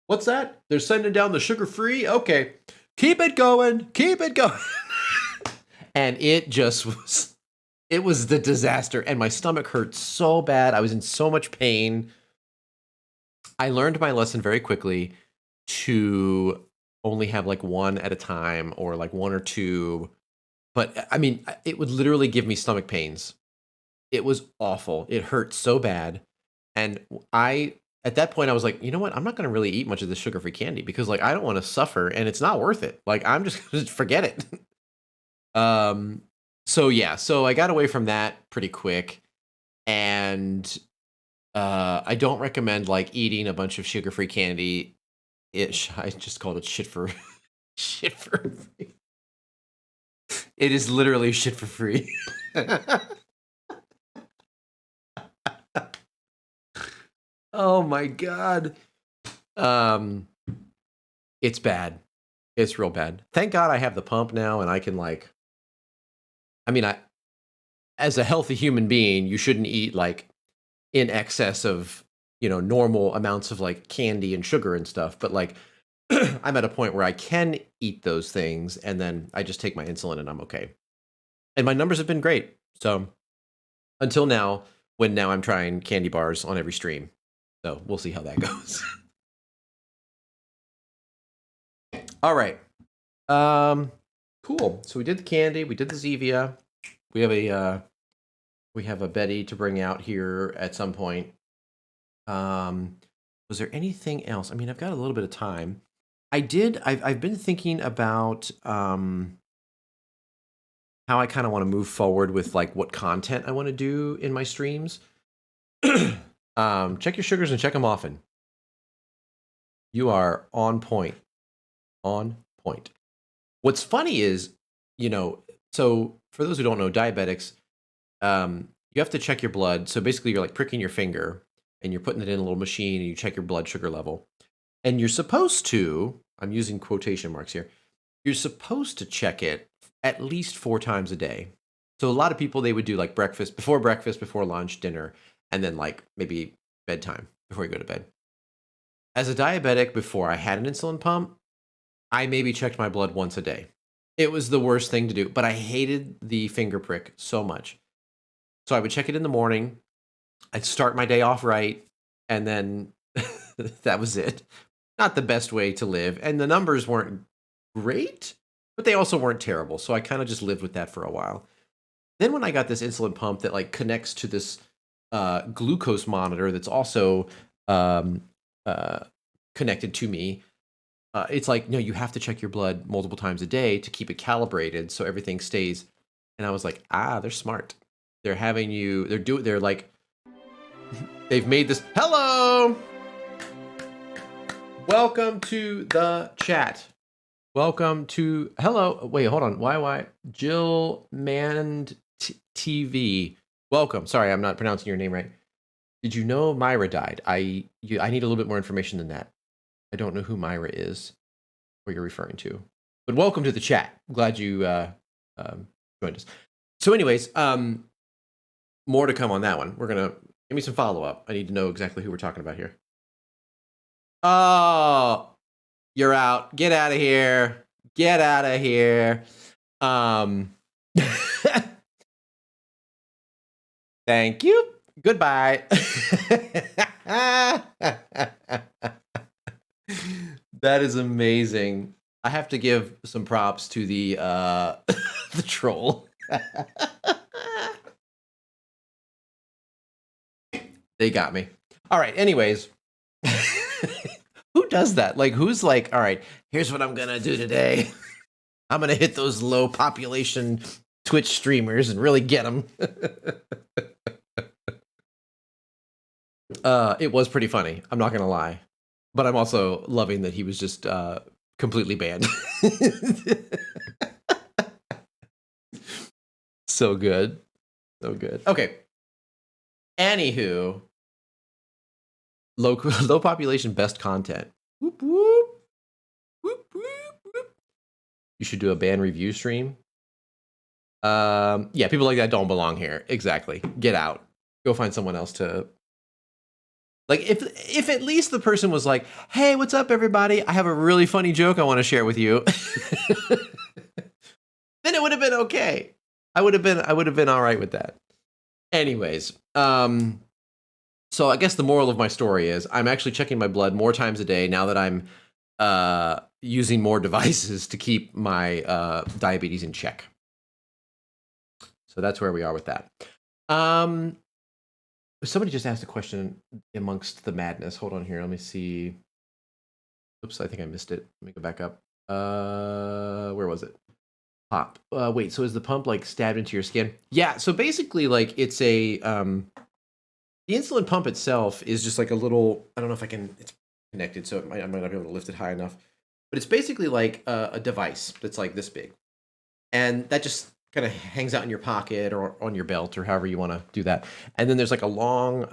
what's that? They're sending down the sugar free? Okay. Keep it going. Keep it going. And it was the disaster. And my stomach hurt so bad. I was in so much pain. I learned my lesson very quickly to only have like 1 at a time, or like 1 or 2. But I mean, it would literally give me stomach pains. It was awful. It hurt so bad. And at that point, I was like, you know what? I'm not going to really eat much of this sugar-free candy because like I don't want to suffer, and it's not worth it. Like I'm just going to forget it. So I got away from that pretty quick, and I don't recommend like eating a bunch of sugar-free candy. I just called it shit for shit for free. It is literally shit for free. Oh my God. It's bad. It's real bad. Thank God I have the pump now, and I can like, as a healthy human being, you shouldn't eat like in excess of, normal amounts of like candy and sugar and stuff. But like, I'm at a point where I can eat those things, and then I just take my insulin and I'm okay. And my numbers have been great. So until now, when now I'm trying candy bars on every stream. So we'll see how that goes. All right. Cool. So we did the candy, we did the Zevia. We have a Betty to bring out here at some point. Was there anything else? I mean, I've got a little bit of time. I've been thinking about how I kind of want to move forward with like what content I want to do in my streams. Check your sugars and check them often. You are on point. On point. What's funny is, so for those who don't know, diabetics, you have to check your blood. So basically you're like pricking your finger and you're putting it in a little machine and you check your blood sugar level. And you're supposed to, I'm using quotation marks here, you're supposed to check it at least 4 times a day. So a lot of people, they would do like breakfast, before lunch, dinner, and then like maybe bedtime before you go to bed. As a diabetic, before I had an insulin pump, I maybe checked my blood once a day. It was the worst thing to do, but I hated the finger prick so much. So I would check it in the morning. I'd start my day off right, and then That was it. Not the best way to live. And the numbers weren't great, but they also weren't terrible. So I kind of just lived with that for a while. Then when I got this insulin pump that like connects to this glucose monitor that's also um, connected to me, it's like, no, you have to check your blood multiple times a day to keep it calibrated so everything stays. And I was like, they're smart. They're having you, they're like, they've made this. Hello! Welcome to the chat. Welcome to, hello. Wait, hold on. Why? Jill Mand TV. Welcome. Sorry, I'm not pronouncing your name right. Did you know Myra died? I need a little bit more information than that. I don't know who Myra is, or you're referring to. But welcome to the chat. I'm glad you joined us. So anyways, more to come on that one. We're going to, give me some follow-up. I need to know exactly who we're talking about here. Oh, you're out. Get out of here. Get out of here. Thank you. Goodbye. That is amazing. I have to give some props to the the troll. They got me. All right. Anyways, who does that? Like, who's like, all right, here's what I'm gonna do today. I'm gonna hit those low population Twitch streamers and really get them. It was pretty funny. I'm not gonna lie, but I'm also loving that he was just completely banned. So good, so good. Okay. Anywho, low population best content. Whoop, whoop. Whoop, whoop, whoop. You should do a band review stream. Yeah, people like that don't belong here. Exactly. Get out. Go find someone else to. Like, if at least the person was like, hey, what's up, everybody? I have a really funny joke I want to share with you. Then it would have been okay. I would have been all right with that. Anyways, so I guess the moral of my story is I'm actually checking my blood more times a day now that I'm using more devices to keep my diabetes in check. So that's where we are with that. Somebody just asked a question amongst the madness. Hold on here. Let me see. Oops, I think I missed it. Let me go back up. Where was it? Pop. Wait, so is the pump like stabbed into your skin? Yeah, so basically like it's a the insulin pump itself is just like a little, I don't know if it's connected, so I might not be able to lift it high enough. But it's basically like a device that's like this big. And that just kind of hangs out in your pocket or on your belt or however you want to do that. And then there's like a long,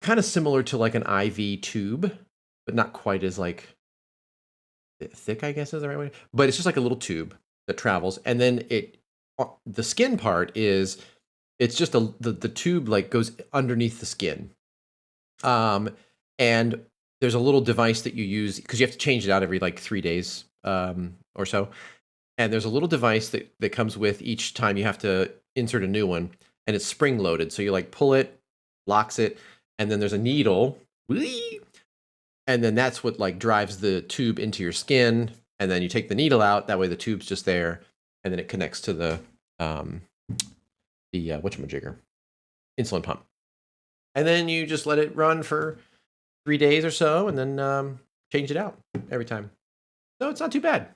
kind of similar to like an IV tube, but not quite as like thick, I guess is the right way. But it's just like a little tube that travels. And then the skin part is, it's just the tube like goes underneath the skin. And there's a little device that you use because you have to change it out every like 3 days or so. And there's a little device that comes with each time you have to insert a new one, and it's spring loaded. So you like pull it, locks it, and then there's a needle, and then that's what like drives the tube into your skin. And then you take the needle out. That way the tube's just there, and then it connects to the whatchamajigger, insulin pump. And then you just let it run for 3 days or so, and then change it out every time. So it's not too bad.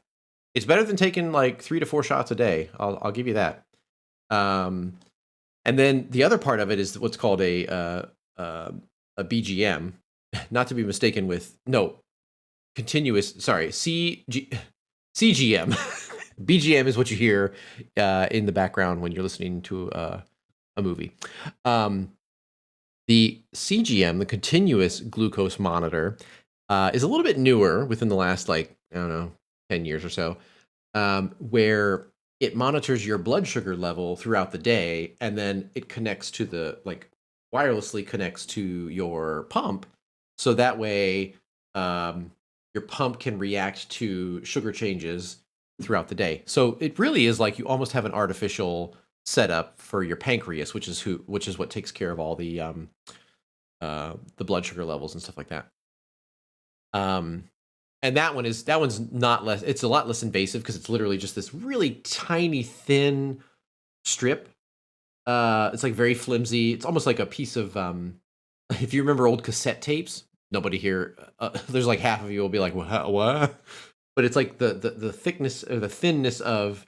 It's better than taking like 3 to 4 shots a day. I'll give you that. And then the other part of it is what's called a BGM, not to be mistaken with CGM. BGM is what you hear in the background when you're listening to a movie. The CGM, the continuous glucose monitor, is a little bit newer within the last 10 years or so, where it monitors your blood sugar level throughout the day, and then it connects to wirelessly connects to your pump. So that way, your pump can react to sugar changes throughout the day. So it really is like you almost have an artificial setup for your pancreas, which is what takes care of all the the blood sugar levels and stuff like that. And that one's not less. It's a lot less invasive because it's literally just this really tiny, thin strip. It's like very flimsy. It's almost like a piece of if you remember old cassette tapes. Nobody here. There's like half of you will be like, what? But it's like the thickness or the thinness of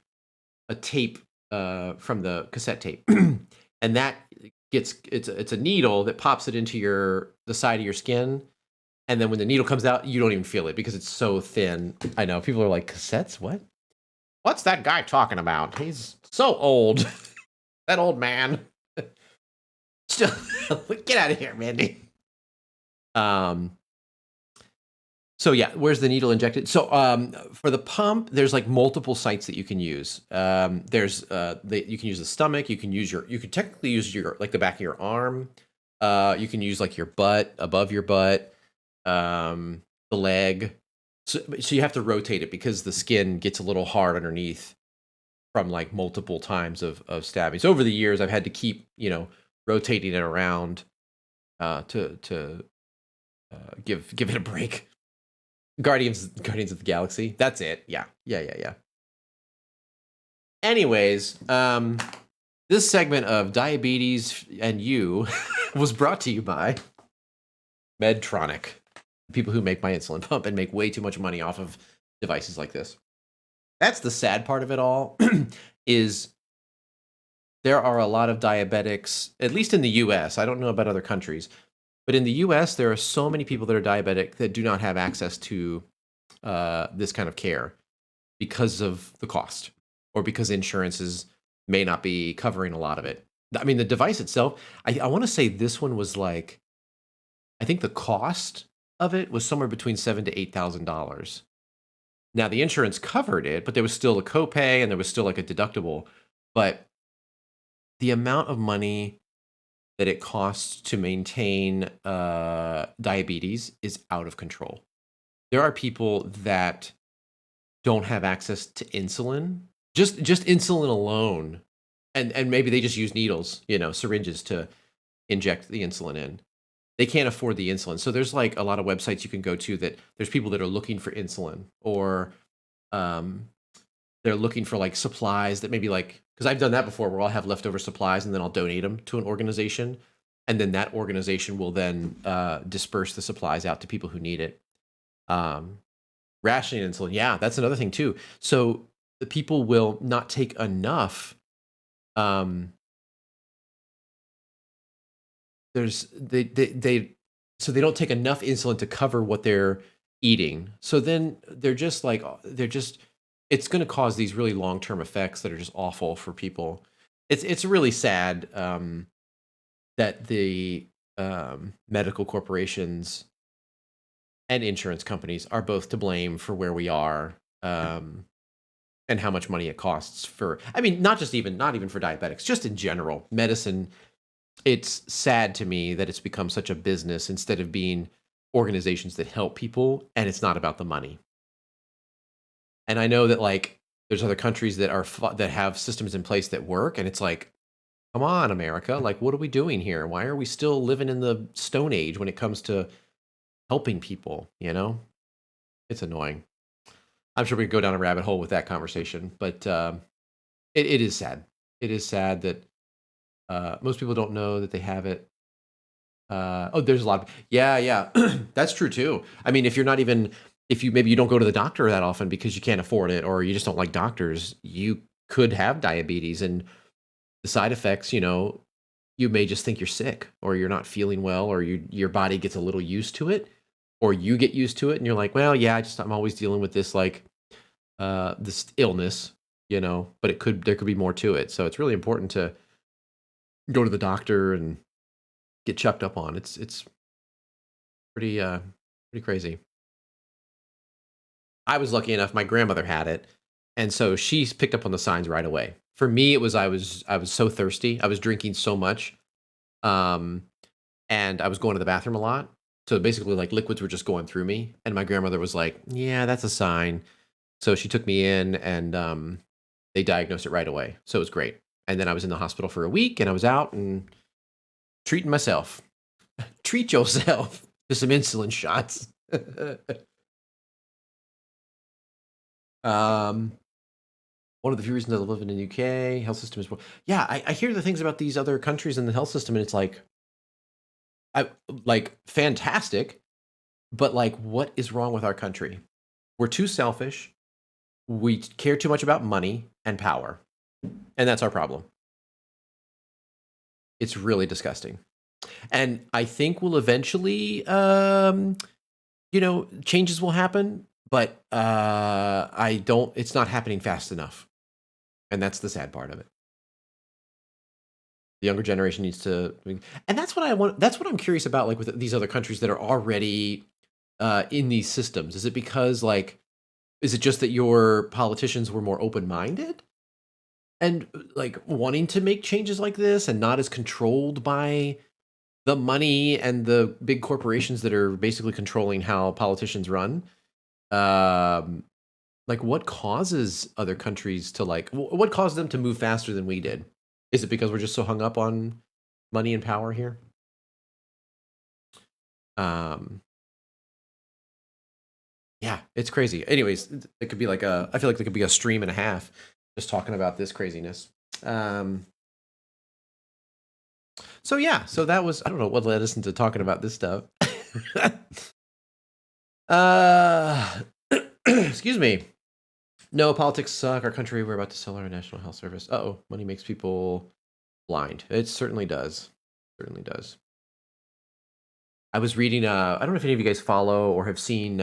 a tape from the cassette tape, and that it's a needle that pops it into the side of your skin, and then when the needle comes out, you don't even feel it because it's so thin. I know people are like, cassettes? What? What's that guy talking about? He's so old. That old man. Still, get out of here, Mandy. So yeah, where's the needle injected? So for the pump, there's like multiple sites that you can use. You can use the stomach. You could technically use your like the back of your arm. You can use like your butt, above your butt, the leg. So you have to rotate it because the skin gets a little hard underneath from like multiple times of stabbing. So over the years, I've had to keep rotating it around to give it a break. Guardians of the Galaxy. That's it. Yeah. Anyways, this segment of Diabetes and You was brought to you by Medtronic, people who make my insulin pump and make way too much money off of devices like this. That's the sad part of it all, is there are a lot of diabetics, at least in the US. I don't know about other countries, but in the US, there are so many people that are diabetic that do not have access to this kind of care because of the cost or because insurances may not be covering a lot of it. I mean, the device itself, I want to say this one was like, I think the cost of it was somewhere between $7,000 to $8,000. Now, the insurance covered it, but there was still a copay and there was still like a deductible. But the amount of money that it costs to maintain diabetes is out of control. There are people that don't have access to insulin, just insulin alone, and maybe they just use needles, syringes to inject the insulin in. They can't afford the insulin. So there's like a lot of websites you can go to that there's people that are looking for insulin, or they're looking for like supplies that maybe like, because I've done that before where I'll have leftover supplies and then I'll donate them to an organization. And then that organization will then disperse the supplies out to people who need it. Rationing insulin. Yeah, that's another thing too. So the people will not take enough. So they don't take enough insulin to cover what they're eating. So then it's going to cause these really long-term effects that are just awful for people. It's really sad that the medical corporations and insurance companies are both to blame for where we are, and how much money it costs for, I mean, not even for diabetics, just in general, medicine. It's sad to me that it's become such a business instead of being organizations that help people, and it's not about the money. And I know that like there's other countries that have systems in place that work, and it's like, come on, America, like what are we doing here? Why are we still living in the Stone Age when it comes to helping people? It's annoying. I'm sure we could go down a rabbit hole with that conversation, but it is sad. It is sad that most people don't know that they have it. There's a lot of, yeah, that's true too. I mean, if maybe you don't go to the doctor that often because you can't afford it, or you just don't like doctors, you could have diabetes, and the side effects, you may just think you're sick, or you're not feeling well, or your body gets a little used to it, or you get used to it and you're like, well, yeah, I'm always dealing with this, like, this illness, but there could be more to it. So it's really important to go to the doctor and get checked up on. It's pretty crazy. I was lucky enough, my grandmother had it, and so she picked up on the signs right away. For me, it was I was so thirsty. I was drinking so much, and I was going to the bathroom a lot. So basically, like, liquids were just going through me. And my grandmother was like, "Yeah, that's a sign." So she took me in, and they diagnosed it right away. So it was great. And then I was in the hospital for a week, and I was out and treating myself. Treat yourself to some insulin shots. um, one of the few reasons I live in the UK health system is yeah. I hear the things about these other countries in the health system, and it's like, like fantastic, but like, what is wrong with our country? We're too selfish. We care too much about money and power, and that's our problem. It's really disgusting, and I think we'll eventually, changes will happen, but I don't. It's not happening fast enough, and that's the sad part of it. The younger generation needs to, and that's what I want. That's what I'm curious about, like with these other countries that are already in these systems. Is it because like, is it just that your politicians were more open minded and like wanting to make changes like this and not as controlled by the money and the big corporations that are basically controlling how politicians run? Um, like, what causes other countries to like? What caused them to move faster than we did? Is it because we're just so hung up on money and power here? Um, yeah, it's crazy. Anyways, it could be like a. I feel like there could be a stream and a half just talking about this craziness. So yeah, so that was, I don't know what led us into talking about this stuff. uh, excuse me. No, politics suck. Our country, we're about to sell our national health service. Uh-oh, money makes people blind. It certainly does. Certainly does. I was reading, I don't know if any of you guys follow or have seen,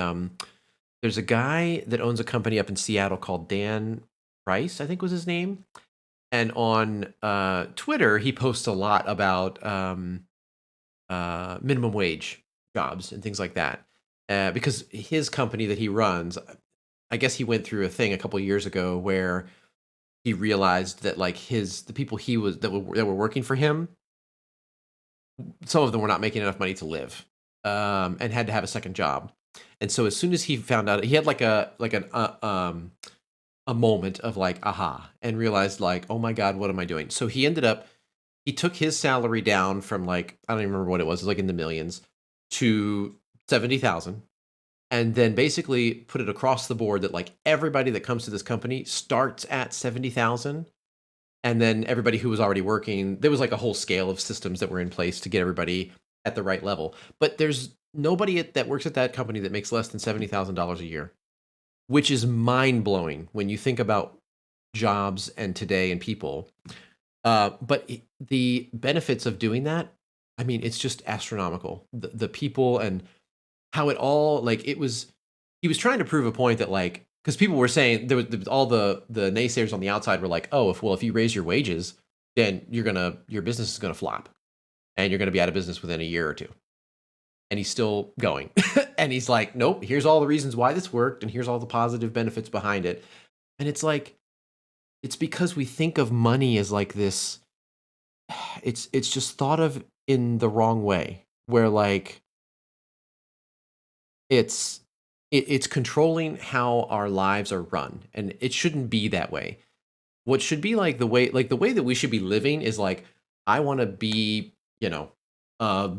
there's a guy that owns a company up in Seattle called Dan Price, I think was his name. And on Twitter, he posts a lot about minimum wage jobs and things like that. Because his company that he runs, I guess he went through a thing a couple of years ago where he realized that like the people that were working for him, some of them were not making enough money to live, and had to have a second job. And so as soon as he found out, he had like a moment of like aha, and realized like, oh my god, what am I doing? So he took his salary down from like, I don't even remember what it was like in the millions, to 70,000, and then basically put it across the board that like everybody that comes to this company starts at 70,000, and then everybody who was already working, there was like a whole scale of systems that were in place to get everybody at the right level. But there's nobody that works at that company that makes less than $70,000 a year, which is mind blowing when you think about jobs and today and people. But the benefits of doing that, I mean, it's just astronomical. The people and how it all like he was trying to prove a point that like, because people were saying there was all the naysayers on the outside were like, oh, if you raise your wages, then your business is gonna flop, and you're gonna be out of business within a year or two. And he's still going, and he's like, nope. Here's all the reasons why this worked, and here's all the positive benefits behind it. And it's like, it's because we think of money as like this. It's just thought of in the wrong way, where like it's controlling how our lives are run, and it shouldn't be that way. What should be like the way that we should be living is like, I want to be, uh,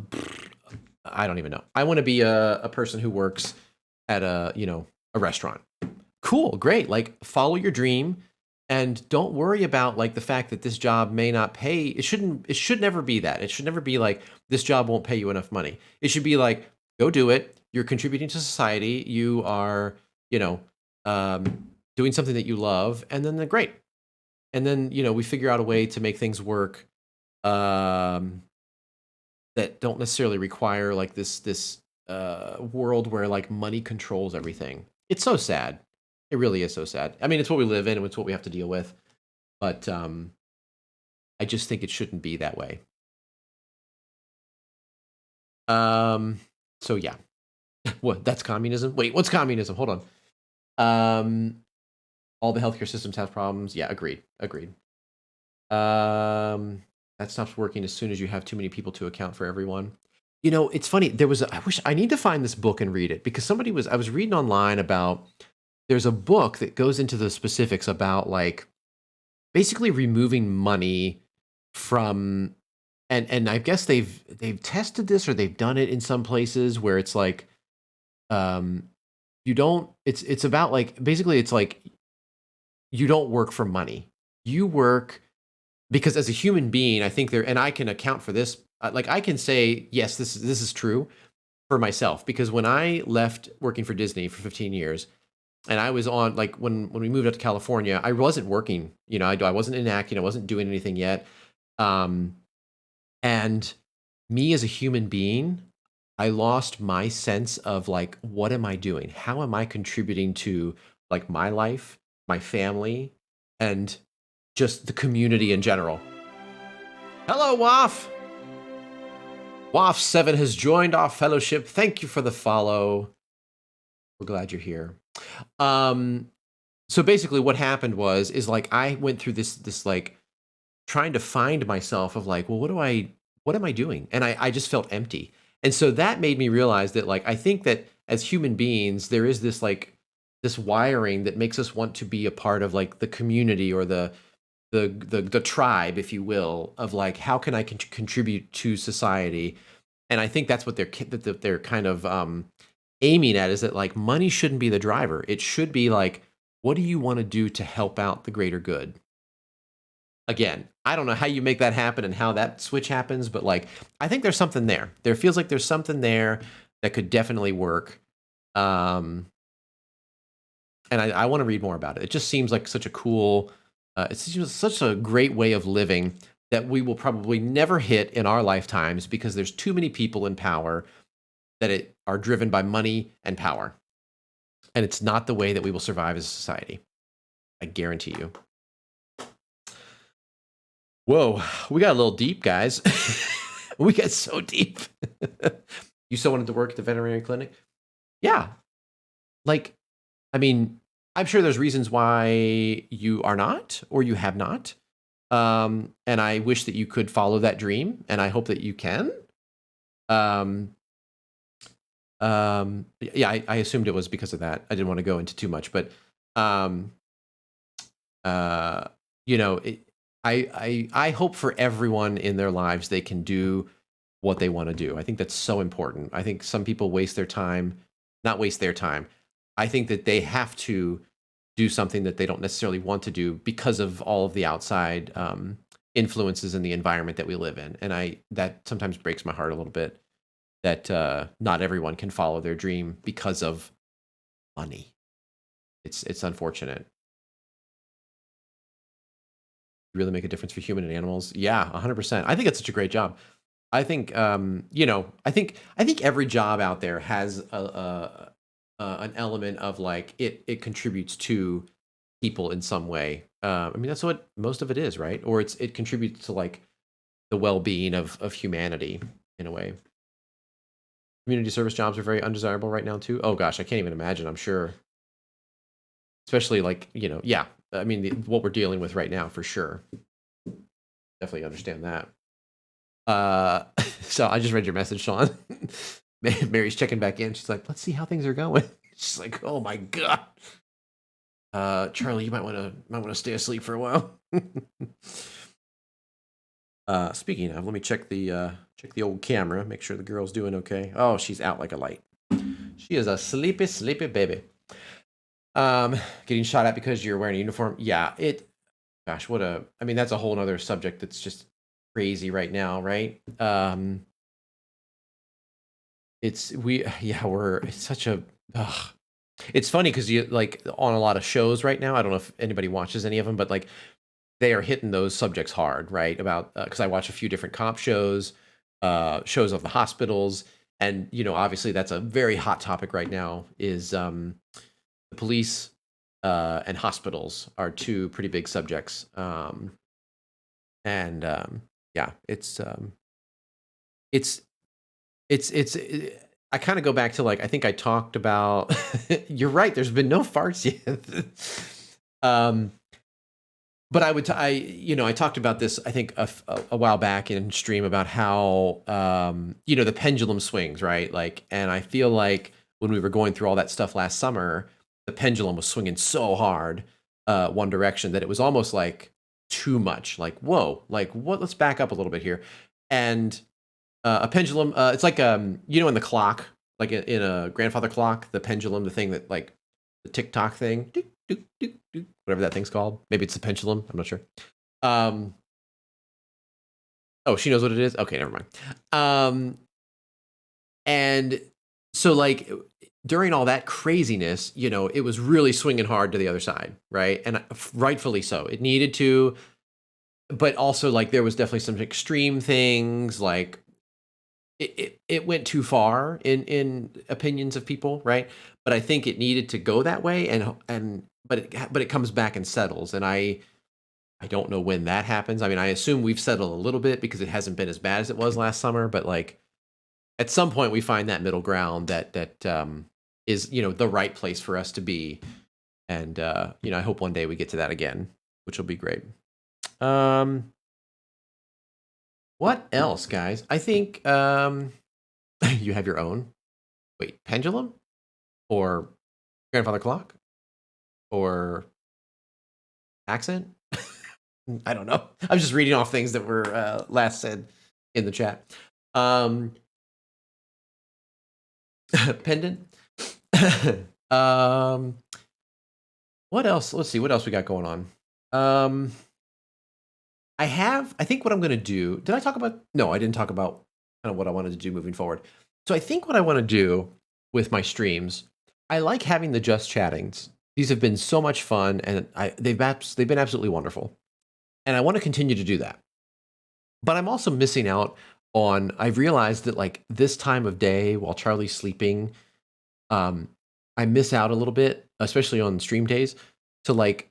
I don't even know. I want to be a person who works at a restaurant. Cool, great. Like, follow your dream, and don't worry about like the fact that this job may not pay. It should never be that. It should never be like, this job won't pay you enough money. It should be like, go do it. You're contributing to society. You are, doing something that you love, and then great. And then, we figure out a way to make things work, that don't necessarily require like this world where like money controls everything. It's so sad. It really is so sad. I mean, it's what we live in, and it's what we have to deal with. But I just think it shouldn't be that way. So yeah. What? That's communism? Wait, what's communism? Hold on. All the healthcare systems have problems. Yeah, agreed. That stops working as soon as you have too many people to account for everyone. It's funny. I need to find this book and read it, because I was reading online about, there's a book that goes into the specifics about like basically removing money from and I guess they've tested this or they've done it in some places where it's like um you don't it's about like basically it's like you don't work for money. You work because as a human being, I think there and I can account for this like I can say yes, this is true for myself because when I left working for Disney for 15 years and I was on like when we moved out to California, I wasn't working, you know, I wasn't in acting, I wasn't doing anything yet. Um and me as a human being, I lost my sense of like, what am I doing? How am I contributing to like my life, my family, and just the community in general? Hello, Waf. Waf7 has joined our fellowship. Thank you for the follow. We're glad you're here. So basically what happened was is like I went through this like trying to find myself of like, well, what am I doing? And I just felt empty. And so that made me realize that like I think that as human beings, there is this like this wiring that makes us want to be a part of like the community or the tribe, if you will, of like how can I contribute to society? And I think that's what they're kind of aiming at is that like money shouldn't be the driver. It should be like, what do you want to do to help out the greater good? Again, I don't know how you make that happen and how that switch happens, but like I think there's something there. There feels like there's something there that could definitely work. And I want to read more about it. It just seems like such a cool, it's just such a great way of living that we will probably never hit in our lifetimes because there's too many people in power that are driven by money and power. And it's not the way that we will survive as a society. I guarantee you. Whoa, we got a little deep, guys. We got so deep. You still wanted to work at the veterinary clinic? Yeah. Like, I mean, I'm sure there's reasons why you are not or you have not. And I wish that you could follow that dream, and I hope that you can. Yeah, I assumed it was because of that. I didn't want to go into too much, but you know, I hope for everyone in their lives they can do what they want to do. I think that's so important. I think some people waste their time, not waste their time. I think that they have to do something that they don't necessarily want to do because of all of the outside influences in the environment that we live in. And that sometimes breaks my heart a little bit that not everyone can follow their dream because of money. It's unfortunate. Really make a difference for human and animals. Yeah, 100%. I think it's such a great job. I think you know, I think every job out there has an element of like it contributes to people in some way. I mean, that's what most of it is, right? Or it contributes to like the well-being of humanity in a way. Community service jobs are very undesirable right now too. Oh gosh, I can't even imagine. I'm sure, especially like you know, yeah. I mean, what we're dealing with right now for sure. Definitely understand that. So I just read your message, Sean. Mary's checking back in. She's like, let's see how things are going. She's like, oh my god. Charlie, you might want to stay asleep for a while. Speaking of, let me check the old camera, make sure the girl's doing okay. Oh, she's out like a light. She is a sleepy baby. Getting shot at because you're wearing a uniform. Yeah, gosh, I mean, that's a whole nother subject that's just crazy right now, right? It's such a, ugh. It's funny because you like on a lot of shows right now. I don't know if anybody watches any of them, but like they are hitting those subjects hard, right? About because I watch a few different cop shows, shows of the hospitals, and you know, obviously that's a very hot topic right now. Is the police and hospitals are two pretty big subjects, and yeah, I kind of go back to like I think I talked about. You're right. There's been no farts yet. But I talked about this I think a while back in stream about how the pendulum swings, right? Like, and I feel like when we were going through all that stuff last summer, the pendulum was swinging so hard one direction that it was almost like too much. Like, whoa, like what? Let's back up a little bit here. and a pendulum. It's like you know, in the clock, like in a grandfather clock, the pendulum, the thing that like the tick-tock thing, dook, dook, dook, dook, whatever that thing's called. Maybe it's a pendulum. I'm not sure. Oh, she knows what it is. Okay, never mind. And so like during all that craziness, you know, it was really swinging hard to the other side, right? And rightfully so. It needed to, but also like there was definitely some extreme things, like it went too far in opinions of people, right? But I think it needed to go that way, and but it comes back and settles, and I don't know when that happens. I mean, I assume we've settled a little bit because it hasn't been as bad as it was last summer, but like at some point we find that middle ground that is, you know, the right place for us to be. And you know, I hope one day we get to that again, which will be great. What else, guys? I think you have your own. Wait, pendulum or grandfather clock or accent? I don't know. I was just reading off things that were last said in the chat. Pendant. What else? Let's see. What else we got going on? I think what I'm going to do. Did I talk about? No, I didn't talk about kind of what I wanted to do moving forward. So I think what I want to do with my streams, I like having the just chattings. These have been so much fun, and they've been absolutely wonderful. And I want to continue to do that. But I'm also missing out on, I've realized that like this time of day while Charlie's sleeping, I miss out a little bit, especially on stream days, to like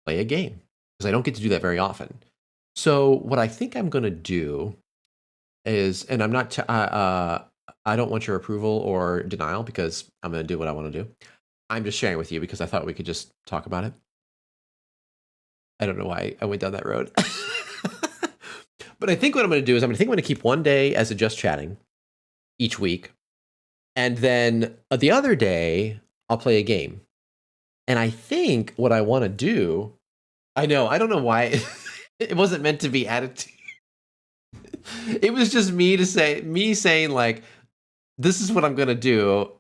play a game because I don't get to do that very often. So what I think I'm going to do is, and I'm not, I don't want your approval or denial because I'm going to do what I want to do. I'm just sharing with you because I thought we could just talk about it. I don't know why I went down that road. But I think what I'm going to do is I'm going to keep one day as a just chatting each week. And then the other day, I'll play a game. And I think what I want to do, I don't know why it wasn't meant to be added to. It was just me saying like, this is what I'm going to do.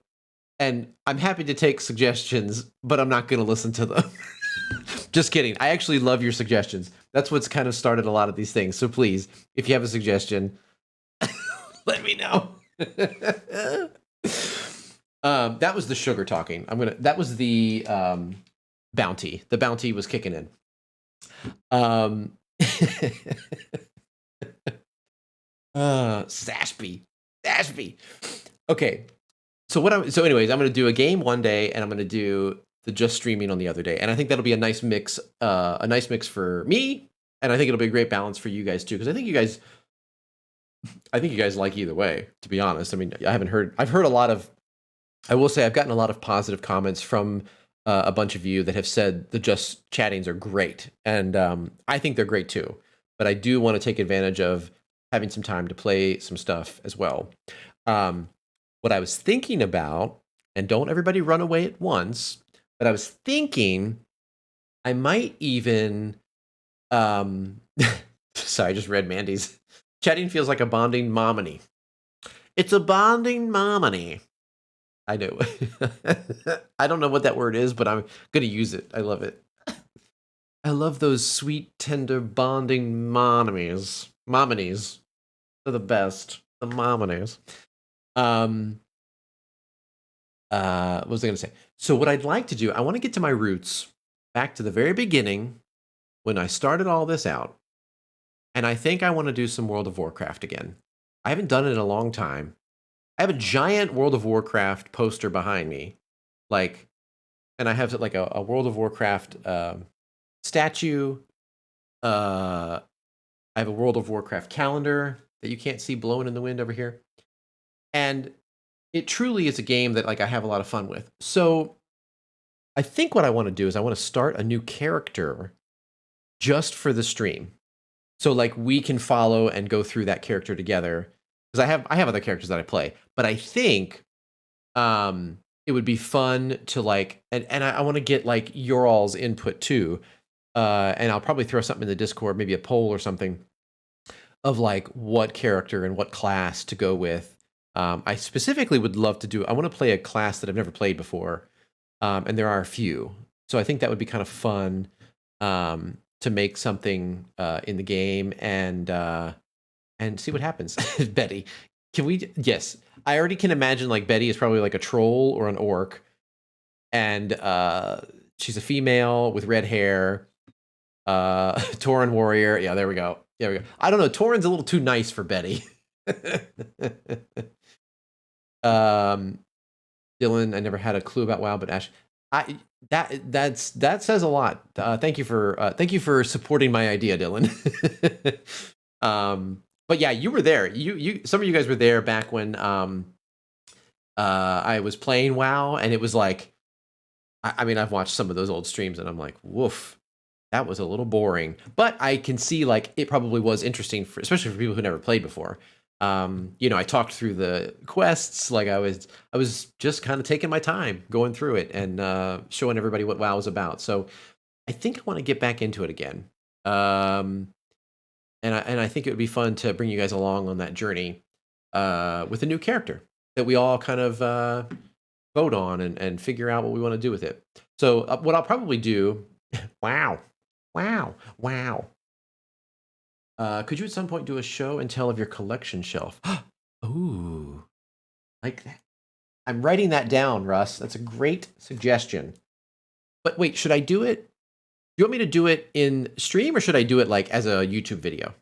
And I'm happy to take suggestions, but I'm not going to listen to them. Just kidding. I actually love your suggestions. That's what's kind of started a lot of these things. So please, if you have a suggestion, let me know. That was the sugar talking. That was the bounty. The bounty was kicking in. Sashby. Okay. So anyways, I'm going to do a game one day and I'm going to do the just streaming on the other day. And I think that'll be a nice mix for me. And I think it'll be a great balance for you guys too. Cause I think you guys like either way, to be honest. I mean, I've heard a lot of, I will say I've gotten a lot of positive comments from a bunch of you that have said the just chattings are great. And I think they're great too. But I do want to take advantage of having some time to play some stuff as well. What I was thinking about, and don't everybody run away at once, but I was thinking I might even, sorry, I just read Mandy's. Chatting feels like a bonding momony. It's a bonding momony. I know. I don't know what that word is, but I'm going to use it. I love it. I love those sweet, tender, bonding momonies. Momonies. They're the best. The momonies. What was I going to say? So what I'd like to do, I want to get to my roots, back to the very beginning, when I started all this out. And I think I want to do some World of Warcraft again. I haven't done it in a long time. I have a giant World of Warcraft poster behind me. Like, and I have like a World of Warcraft statue. I have a World of Warcraft calendar that you can't see blowing in the wind over here. And it truly is a game that like I have a lot of fun with. So I think what I want to do is I want to start a new character just for the stream. So like we can follow and go through that character together. Because I have other characters that I play. But I think it would be fun to like, and I want to get like your all's input too. And I'll probably throw something in the Discord, maybe a poll or something. of like what character and what class to go with. I specifically would love to do. I want to play a class that I've never played before, and there are a few. So I think that would be kind of fun to make something in the game and see what happens. Betty, can we? Yes, I already can imagine like Betty is probably like a troll or an orc, and she's a female with red hair. Tauren warrior. Yeah, there we go. There we go. I don't know. Tauren's a little too nice for Betty. Dylan, I never had a clue about WoW, but Ash, that says a lot. Thank you for supporting my idea, Dylan. But yeah, you were there. You some of you guys were there back when I was playing WoW, and it was like, I mean, I've watched some of those old streams, and I'm like, woof. That was a little boring, but I can see like it probably was interesting for, especially for people who never played before. I talked through the quests, like I was just kind of taking my time going through it and showing everybody what WoW was about. So I think I want to get back into it again. And I think it would be fun to bring you guys along on that journey with a new character that we all kind of vote on and figure out what we want to do with it. So what I'll probably do, wow. Could you at some point do a show and tell of your collection shelf? Ooh, like that. I'm writing that down, Russ. That's a great suggestion. But wait, should I do it? Do you want me to do it in stream or should I do it like as a YouTube video?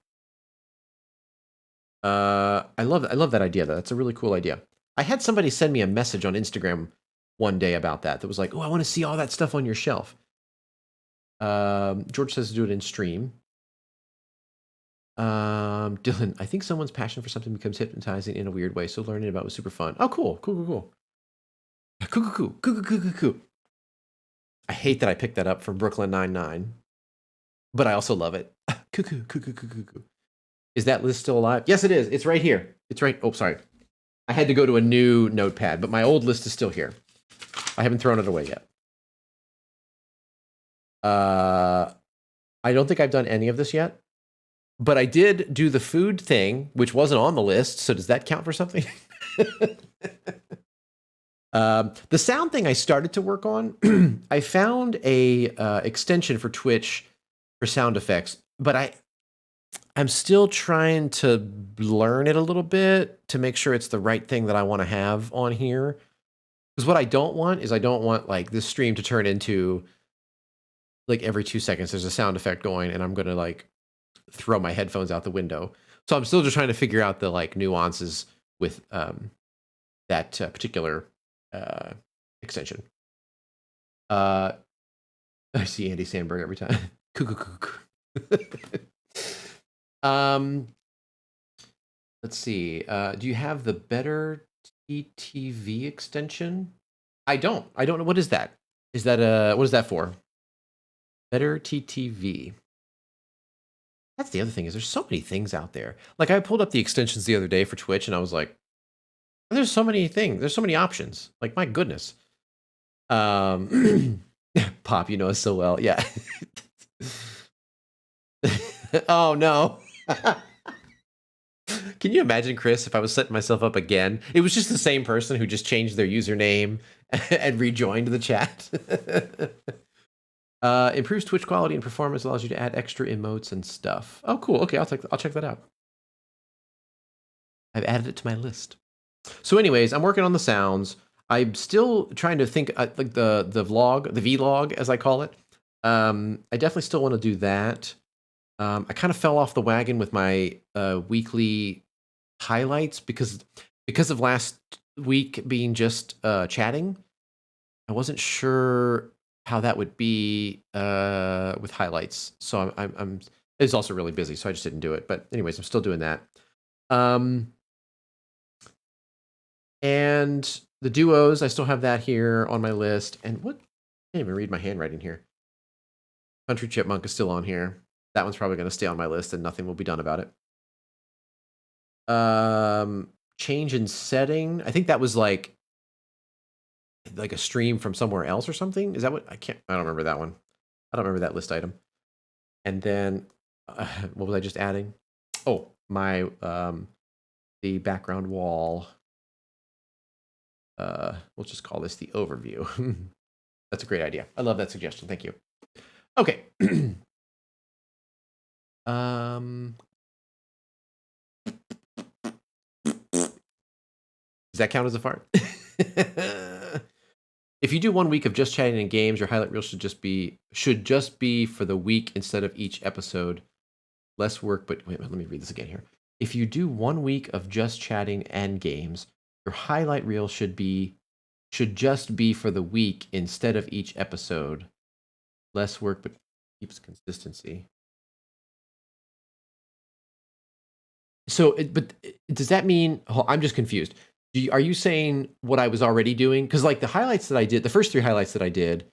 I love that idea though. That's a really cool idea. I had somebody send me a message on Instagram one day about that was like, oh, I want to see all that stuff on your shelf. George says to do it in stream. Dylan, I think someone's passion for something becomes hypnotizing in a weird way, so learning about it was super fun. Oh, cool. I hate that I picked that up from Brooklyn Nine-Nine, but I also love it. Cuckoo. Is that list still alive? Yes, it is. It's right here. It's right. Oh, sorry. I had to go to a new notepad, but my old list is still here. I haven't thrown it away yet. I don't think I've done any of this yet, but I did do the food thing, which wasn't on the list. So does that count for something? The sound thing I started to work on. I found a extension for Twitch for sound effects, but I'm still trying to learn it a little bit to make sure it's the right thing that I want to have on here. Because what I don't want is like this stream to turn into like every 2 seconds there's a sound effect going and I'm going to like throw my headphones out the window. So I'm still just trying to figure out the like nuances with that particular extension. I see Andy Sandberg every time. Let's see. Do you have the Better TTV extension? I don't know. What is that? Is that what is that for? Better TTV. That's the other thing is there's so many things out there. Like I pulled up the extensions the other day for Twitch and I was like, there's so many things. There's so many options. Like my goodness. Pop, you know us so well. Yeah. Oh no. Can you imagine, Chris, if I was setting myself up again? It was just the same person who just changed their username and rejoined the chat. Improves Twitch quality and performance, allows you to add extra emotes and stuff. Oh, cool. Okay, I'll check that out. I've added it to my list. So anyways, I'm working on the sounds. I'm still trying to think like the vlog, the vlog as I call it. I definitely still want to do that. I kind of fell off the wagon with my weekly highlights because of last week being just chatting. I wasn't sure how that would be with highlights. So I'm it's also really busy, so I just didn't do it. But anyways, I'm still doing that. And the duos, I still have that here on my list. And what? I can't even read my handwriting here. Country Chipmunk is still on here. That one's probably going to stay on my list and nothing will be done about it. Change in setting. I think that was like a stream from somewhere else or something. Is that what? I don't remember that one. I don't remember that list item. And then what was I just adding? Oh, my the background wall. We'll just call this the overview. That's a great idea. I love that suggestion. Thank you. Okay. Does that count as a fart? If you do 1 week of just chatting and games, your highlight reel should just be for the week instead of each episode. Less work, but wait, let me read this again here. If you do 1 week of just chatting and games, your highlight reel should just be for the week instead of each episode. Less work, but keeps consistency. So, does that mean? I'm just confused. Are you saying what I was already doing? Because like the highlights that I did, the first 3 highlights that I did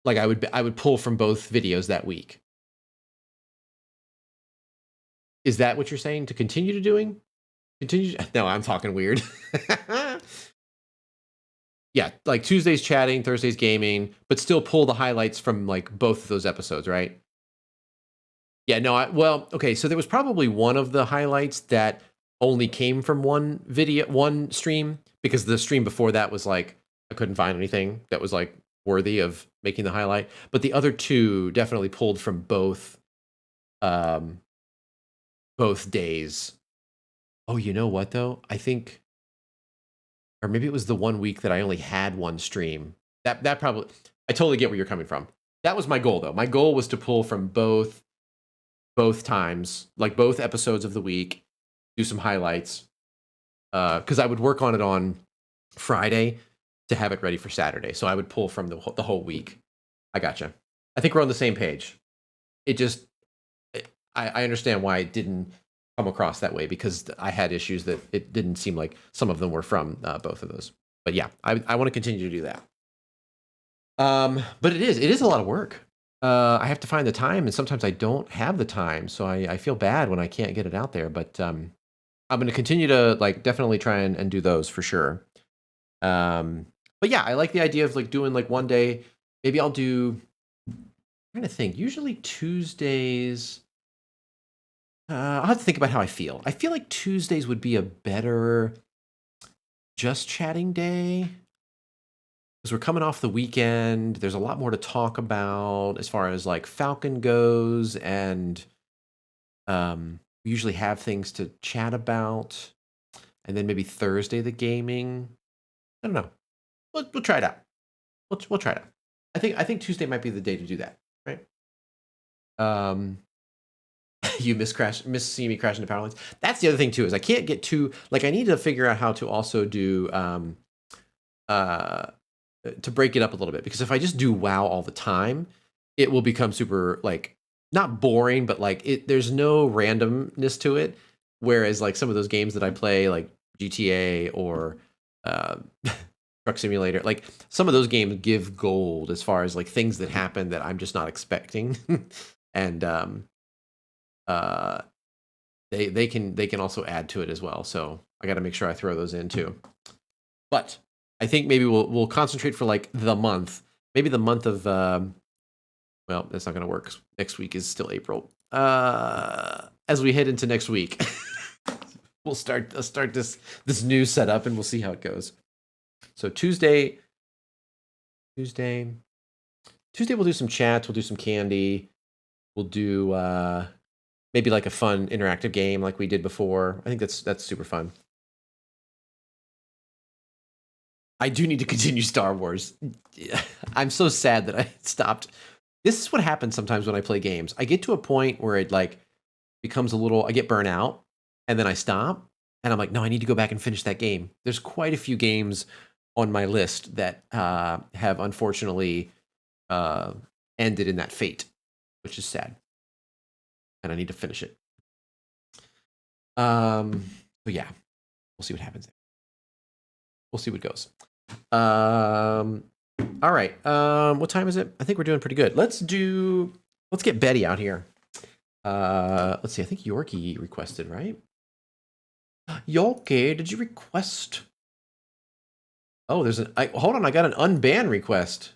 like I would pull from both videos that week. Is that what you're saying to continue to doing? No, I'm talking weird. Yeah, like Tuesdays chatting, Thursdays gaming, but still pull the highlights from like both of those episodes, right? Yeah, no, okay, so there was probably one of the highlights that only came from one stream, because the stream before that was like, I couldn't find anything that was like worthy of making the highlight. But the other 2 definitely pulled from both days. Oh, you know what though? I think, or maybe it was the 1 week that I only had one stream. That probably, I totally get where you're coming from. That was my goal though. My goal was to pull from both times, like both episodes of the week, do some highlights. Because I would work on it on Friday to have it ready for Saturday. So I would pull from the whole week. I gotcha. I think we're on the same page. It just, I understand why it didn't come across that way, because I had issues that it didn't seem like some of them were from both of those. But yeah, I want to continue to do that. But it is a lot of work. I have to find the time, and sometimes I don't have the time, so I feel bad when I can't get it out there. But I'm going to continue to like definitely try and do those for sure. But yeah, I like the idea of like doing like one day. Maybe I'll do. I'm trying to think. Usually Tuesdays. I'll have to think about how I feel. I feel like Tuesdays would be a better just chatting day, because we're coming off the weekend. There's a lot more to talk about as far as like Falcon goes, and we usually have things to chat about. And then maybe Thursday the gaming. I don't know. We'll try it out. We'll try it out. I think Tuesday might be the day to do that, right? You miss seeing me crash into power lines. That's the other thing too, is I can't get too like, I need to figure out how to also do to break it up a little bit, because if I just do WoW all the time, it will become super like, not boring, but like there's no randomness to it. Whereas like some of those games that I play, like GTA or Truck Simulator, like some of those games give gold as far as like things that happen that I'm just not expecting. And they can also add to it as well. So I got to make sure I throw those in too. But I think maybe we'll concentrate for like the month, maybe the month of well, that's not going to work, 'cause next week is still April. As we head into next week, we'll start this new setup, and we'll see how it goes. So Tuesday we'll do some chats, we'll do some candy, we'll do maybe like a fun interactive game like we did before. I think that's super fun. I do need to continue Star Wars. I'm so sad that I stopped. This is what happens sometimes when I play games. I get to a point where it like becomes a little, I get burnt out, and then I stop, and I'm like, no, I need to go back and finish that game. There's quite a few games on my list that have unfortunately ended in that fate, which is sad, and I need to finish it. But yeah, we'll see what happens. We'll see what goes. All right. What time is it? I think we're doing pretty good. Let's get Betty out here. Let's see. I think Yorkie requested, right? Yorkie, did you request? Oh, hold on. I got an unban request.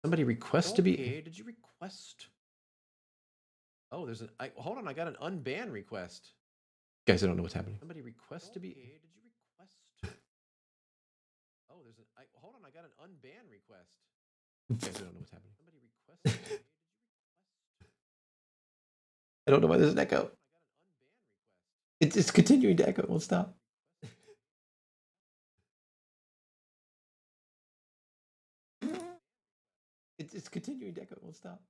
Somebody request to be. Did you request Oh, there's an. Hold on, I got an unban request. Guys, I don't know what's happening. Somebody request to be. Did you request? Oh, there's an. Hold on, I got an unban request. Guys, I don't know what's happening. Somebody request. I don't know why there's an echo. It's continuing to echo. It won't stop. It's continuing to echo. It won't stop.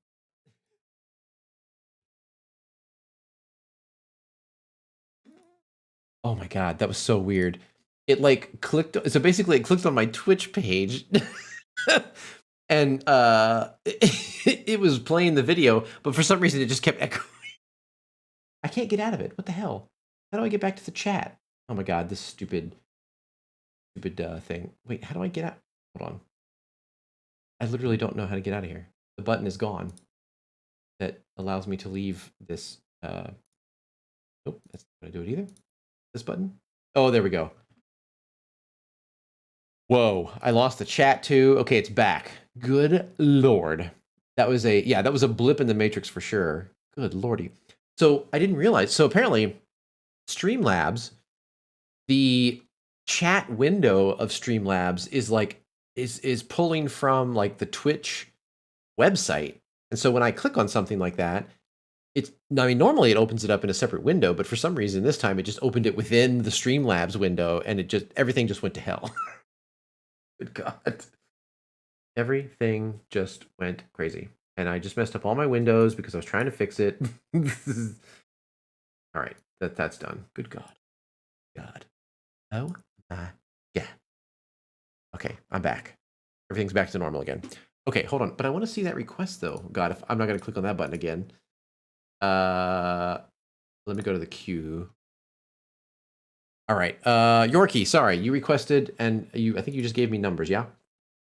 Oh my god, that was so weird. It like clicked. So basically, it clicked on my Twitch page, and it was playing the video, but for some reason, it just kept echoing. I can't get out of it. What the hell? How do I get back to the chat? Oh my god, this stupid thing. Wait, how do I get out? Hold on. I literally don't know how to get out of here. The button is gone. That allows me to leave this. Nope, that's not gonna do it either. This button. Oh, there we go. Whoa, I lost the chat too. Okay, it's back. Good lord. That was a blip in the matrix for sure. Good lordy. So I didn't realize. So apparently, Streamlabs, the chat window of Streamlabs is pulling from like the Twitch website. And so when I click on something like that, normally it opens it up in a separate window, but for some reason this time it just opened it within the Streamlabs window, and everything just went to hell. Good God. Everything just went crazy. And I just messed up all my windows because I was trying to fix it. All right, that's done. Good God. God. Oh my God. Okay, I'm back. Everything's back to normal again. Okay, hold on. But I want to see that request though. God, if I'm not going to click on that button again. Let me go to the queue. All right. Yorkie, sorry, you requested, and I think you just gave me numbers, yeah?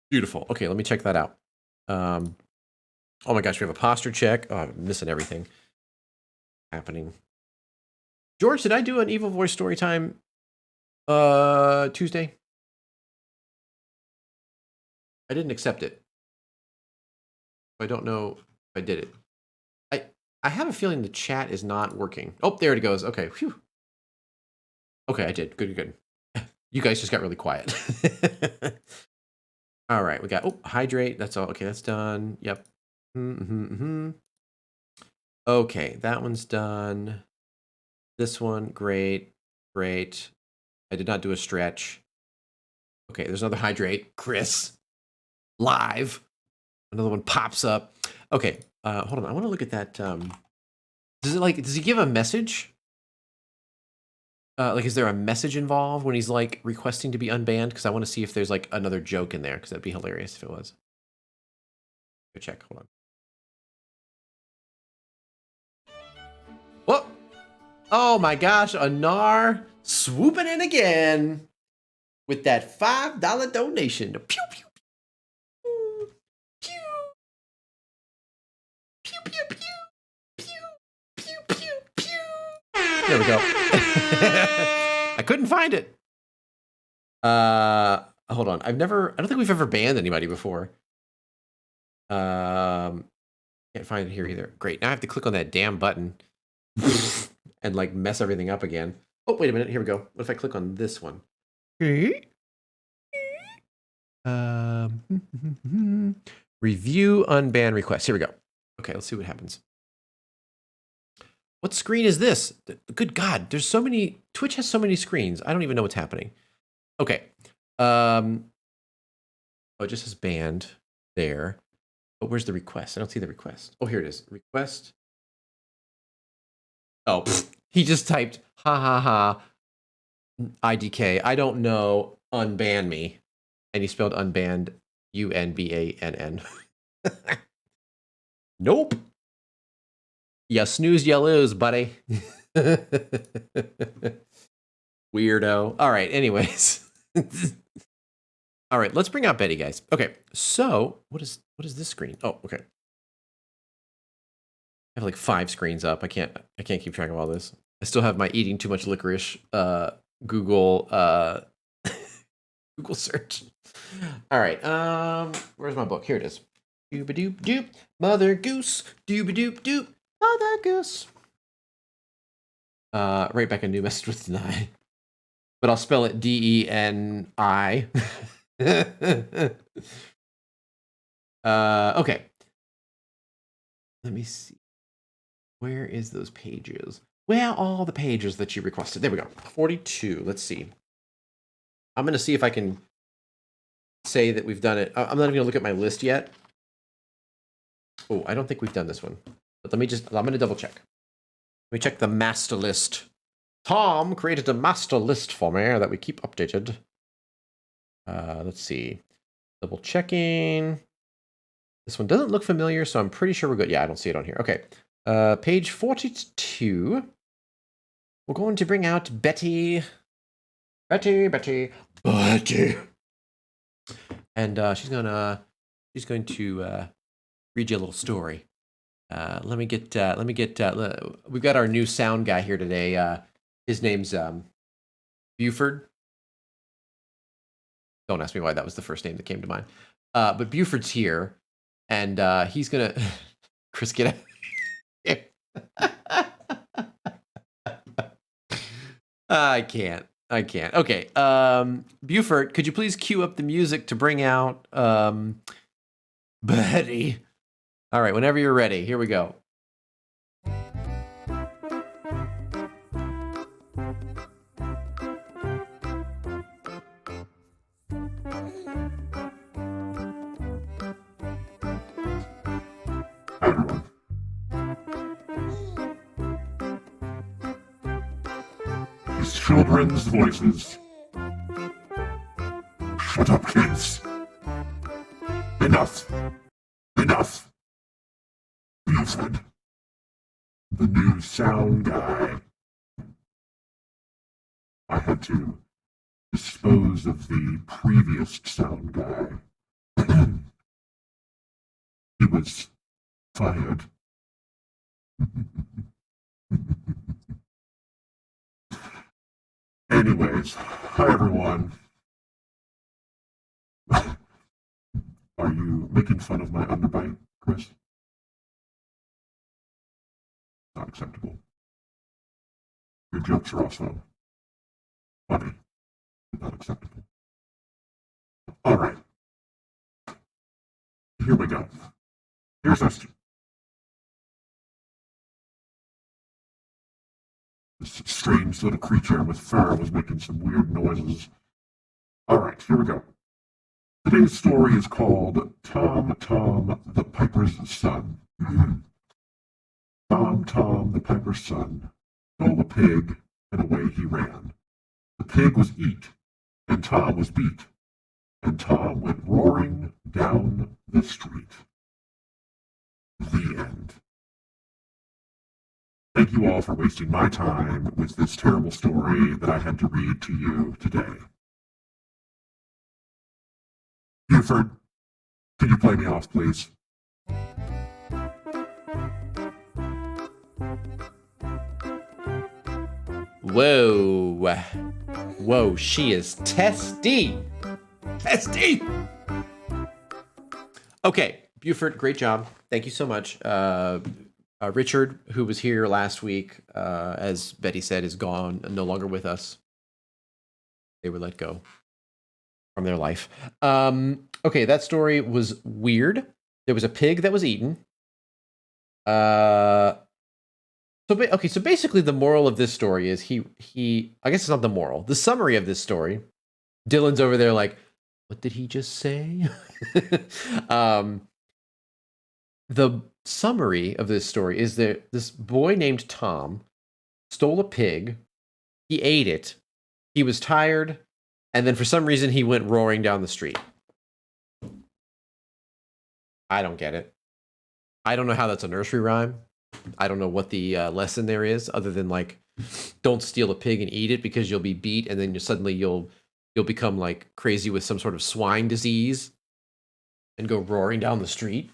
Beautiful. Okay, let me check that out. Oh my gosh, we have a posture check. Oh, I'm missing everything happening. George, did I do an Evil Voice story time Tuesday? I didn't accept it. I don't know if I did it. I have a feeling the chat is not working. Oh, there it goes. Okay. Phew. Okay, I did. Good. You guys just got really quiet. All right, we got hydrate. That's all. Okay, that's done. Yep. Okay, that one's done. This one, great. I did not do a stretch. Okay, there's another hydrate. Chris, live. Another one pops up. Okay, hold on. I want to look at that. Does he give a message? Is there a message involved when he's like requesting to be unbanned? Because I want to see if there's like another joke in there, because that'd be hilarious if it was. Go check. Hold on. Whoa! Oh my gosh, Anar swooping in again with that $5 donation. Pew pew pew pew pew pew pew pew pew pew. There we go. I couldn't find it. Hold on. I don't think we've ever banned anybody before. Can't find it here either. Great. Now I have to click on that damn button and like mess everything up again. Oh, wait a minute. Here we go. What if I click on this one? Review unban request. Here we go. Okay, let's see what happens. What screen is this? Good God, there's so many. Twitch has so many screens. I don't even know what's happening. Okay. Oh, it just says banned there. But where's the request? I don't see the request. Oh, here it is. Request. Oh, he just typed ha ha ha IDK. I don't know. Unban me. And he spelled unbanned UNBANN. Nope. Ya snooze, ya lose, buddy. Weirdo. All right, anyways. All right, let's bring out Betty, guys. Okay, so what is this screen? Oh, okay. I have like 5 screens up. I can't keep track of all this. I still have my eating too much licorice Google Google search. All right, where's my book? Here it is. Doop-a-doop-doop, Mother Goose, doop-a-doop-doop. Mother Goose. Right back a new message with deny. But I'll spell it D-E-N-I. Okay. Let me see. Where is those pages? Where are all the pages that you requested? There we go. 42. Let's see. I'm going to see if I can say that we've done it. I'm not even going to look at my list yet. Oh, I don't think we've done this one. But I'm going to double check. Let me check the master list. Tom created a master list for me that we keep updated. Let's see. Double checking. This one doesn't look familiar, so I'm pretty sure we're good. Yeah, I don't see it on here. Okay. Page 42. We're going to bring out Betty. Betty. And she's going to read you a little story. Let me get. We've got our new sound guy here today. His name's Buford. Don't ask me why that was the first name that came to mind. But Buford's here, and he's gonna. Chris, get out. I can't. Okay. Buford, could you please cue up the music to bring out Betty? All right, whenever you're ready. Here we go. Everyone. These children's voices. Shut up, kids. Enough. Buford. The new sound guy. I had to dispose of the previous sound guy. He was fired. Anyways, hi everyone. Are you making fun of my underbite, Chris? Not acceptable. Your jokes are also funny, but not acceptable. Alright. Here we go. Here's us. This strange little creature with fur was making some weird noises. Alright, here we go. Today's story is called Tom the Piper's Son. Tom the Piper's son stole a pig, and away he ran. The pig was eat, and Tom was beat, and Tom went roaring down the street. The end. Thank you all for wasting my time with this terrible story that I had to read to you today. Buford, can you play me off, please? Whoa, she is testy. Okay, Buford, great job. Thank you so much. Richard, who was here last week, as Betty said, is gone, no longer with us. They were let go from their life. Okay, that story was weird. There was a pig that was eaten. So basically the moral of this story is he I guess it's not the moral. The summary of this story, Dylan's over there like, what did he just say? The summary of this story is that this boy named Tom stole a pig, he ate it, he was tired, and then for some reason he went roaring down the street. I don't get it. I don't know how that's a nursery rhyme. I don't know what the lesson there is, other than like, don't steal a pig and eat it because you'll be beat, and then you'll become like crazy with some sort of swine disease and go roaring down the street.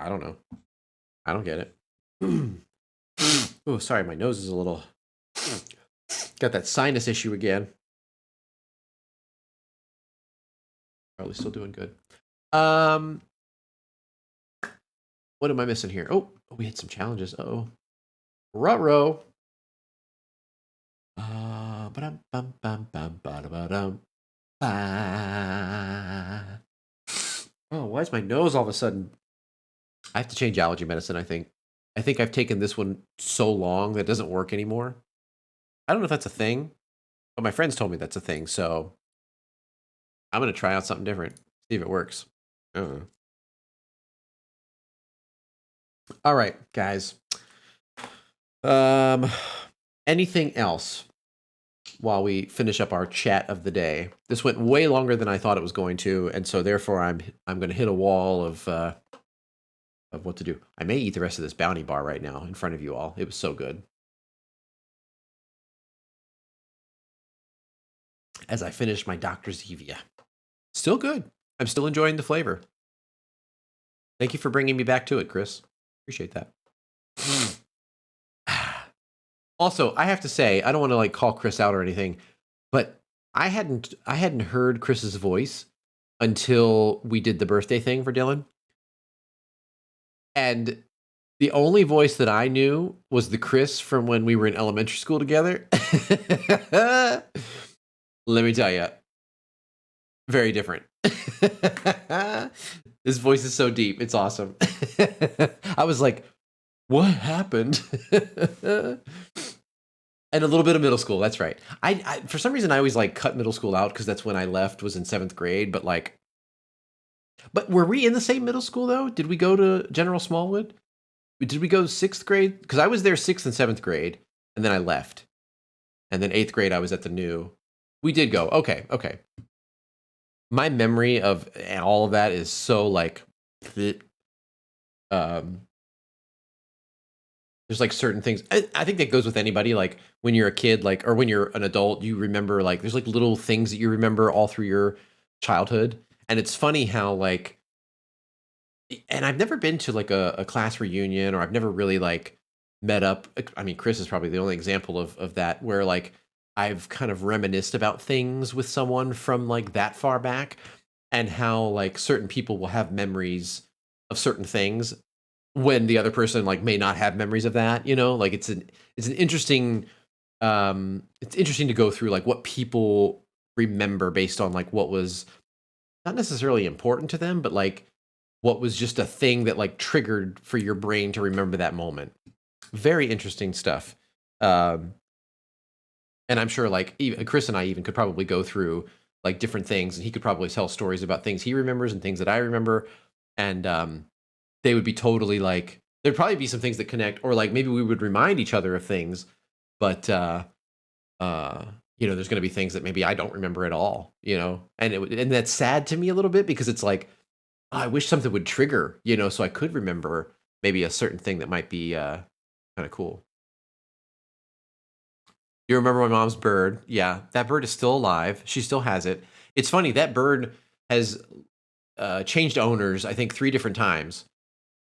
I don't know. I don't get it. Oh, sorry, my nose is a little got that sinus issue again. Probably still doing good. What am I missing here? Oh, we had some challenges. Uh-oh. Ruh-roh. Ba-dum-bum-bum-bum-ba-da-ba-dum. Ba. Oh, why is my nose all of a sudden? I have to change allergy medicine, I think. I think I've taken this one so long that it doesn't work anymore. I don't know if that's a thing, but my friends told me that's a thing, so I'm going to try out something different, see if it works. I don't know. All right, guys. Anything else while we finish up our chat of the day? This went way longer than I thought it was going to, and so therefore I'm going to hit a wall of what to do. I may eat the rest of this bounty bar right now in front of you all. It was so good. As I finish my Dr. Zevia. Still good. I'm still enjoying the flavor. Thank you for bringing me back to it, Chris. Appreciate that. Also, I have to say, I don't want to like call Chris out or anything, but I hadn't heard Chris's voice until we did the birthday thing for Dylan. And the only voice that I knew was the Chris from when we were in elementary school together. Let me tell you, very different. His voice is so deep. It's awesome. I was like, what happened? And a little bit of middle school. That's right. I for some reason I always like cut middle school out because that's when I left, was in 7th grade. But were we in the same middle school though? Did we go to General Smallwood? Did we go 6th grade? Because I was there 6th and 7th grade, and then I left, and then 8th grade I was at the new. We did go. Okay. My memory of all of that is so like, there's like certain things. I think that goes with anybody. Like when you're a kid, like, or when you're an adult, you remember like there's like little things that you remember all through your childhood. And it's funny how like, and I've never been to like a class reunion, or I've never really like met up. I mean, Chris is probably the only example of that where like I've kind of reminisced about things with someone from like that far back, and how like certain people will have memories of certain things when the other person like may not have memories of that, you know. Like it's an interesting it's interesting to go through like what people remember based on like what was not necessarily important to them, but like what was just a thing that like triggered for your brain to remember that moment. Very interesting stuff. And I'm sure like even Chris and I even could probably go through like different things, and he could probably tell stories about things he remembers and things that I remember. And they would be totally like, there'd probably be some things that connect, or like maybe we would remind each other of things, but you know, there's going to be things that maybe I don't remember at all, you know. And and that's sad to me a little bit, because it's like, oh, I wish something would trigger, you know, so I could remember maybe a certain thing that might be kind of cool. You remember my mom's bird? Yeah, that bird is still alive. She still has it. It's funny, that bird has changed owners, I think 3 different times,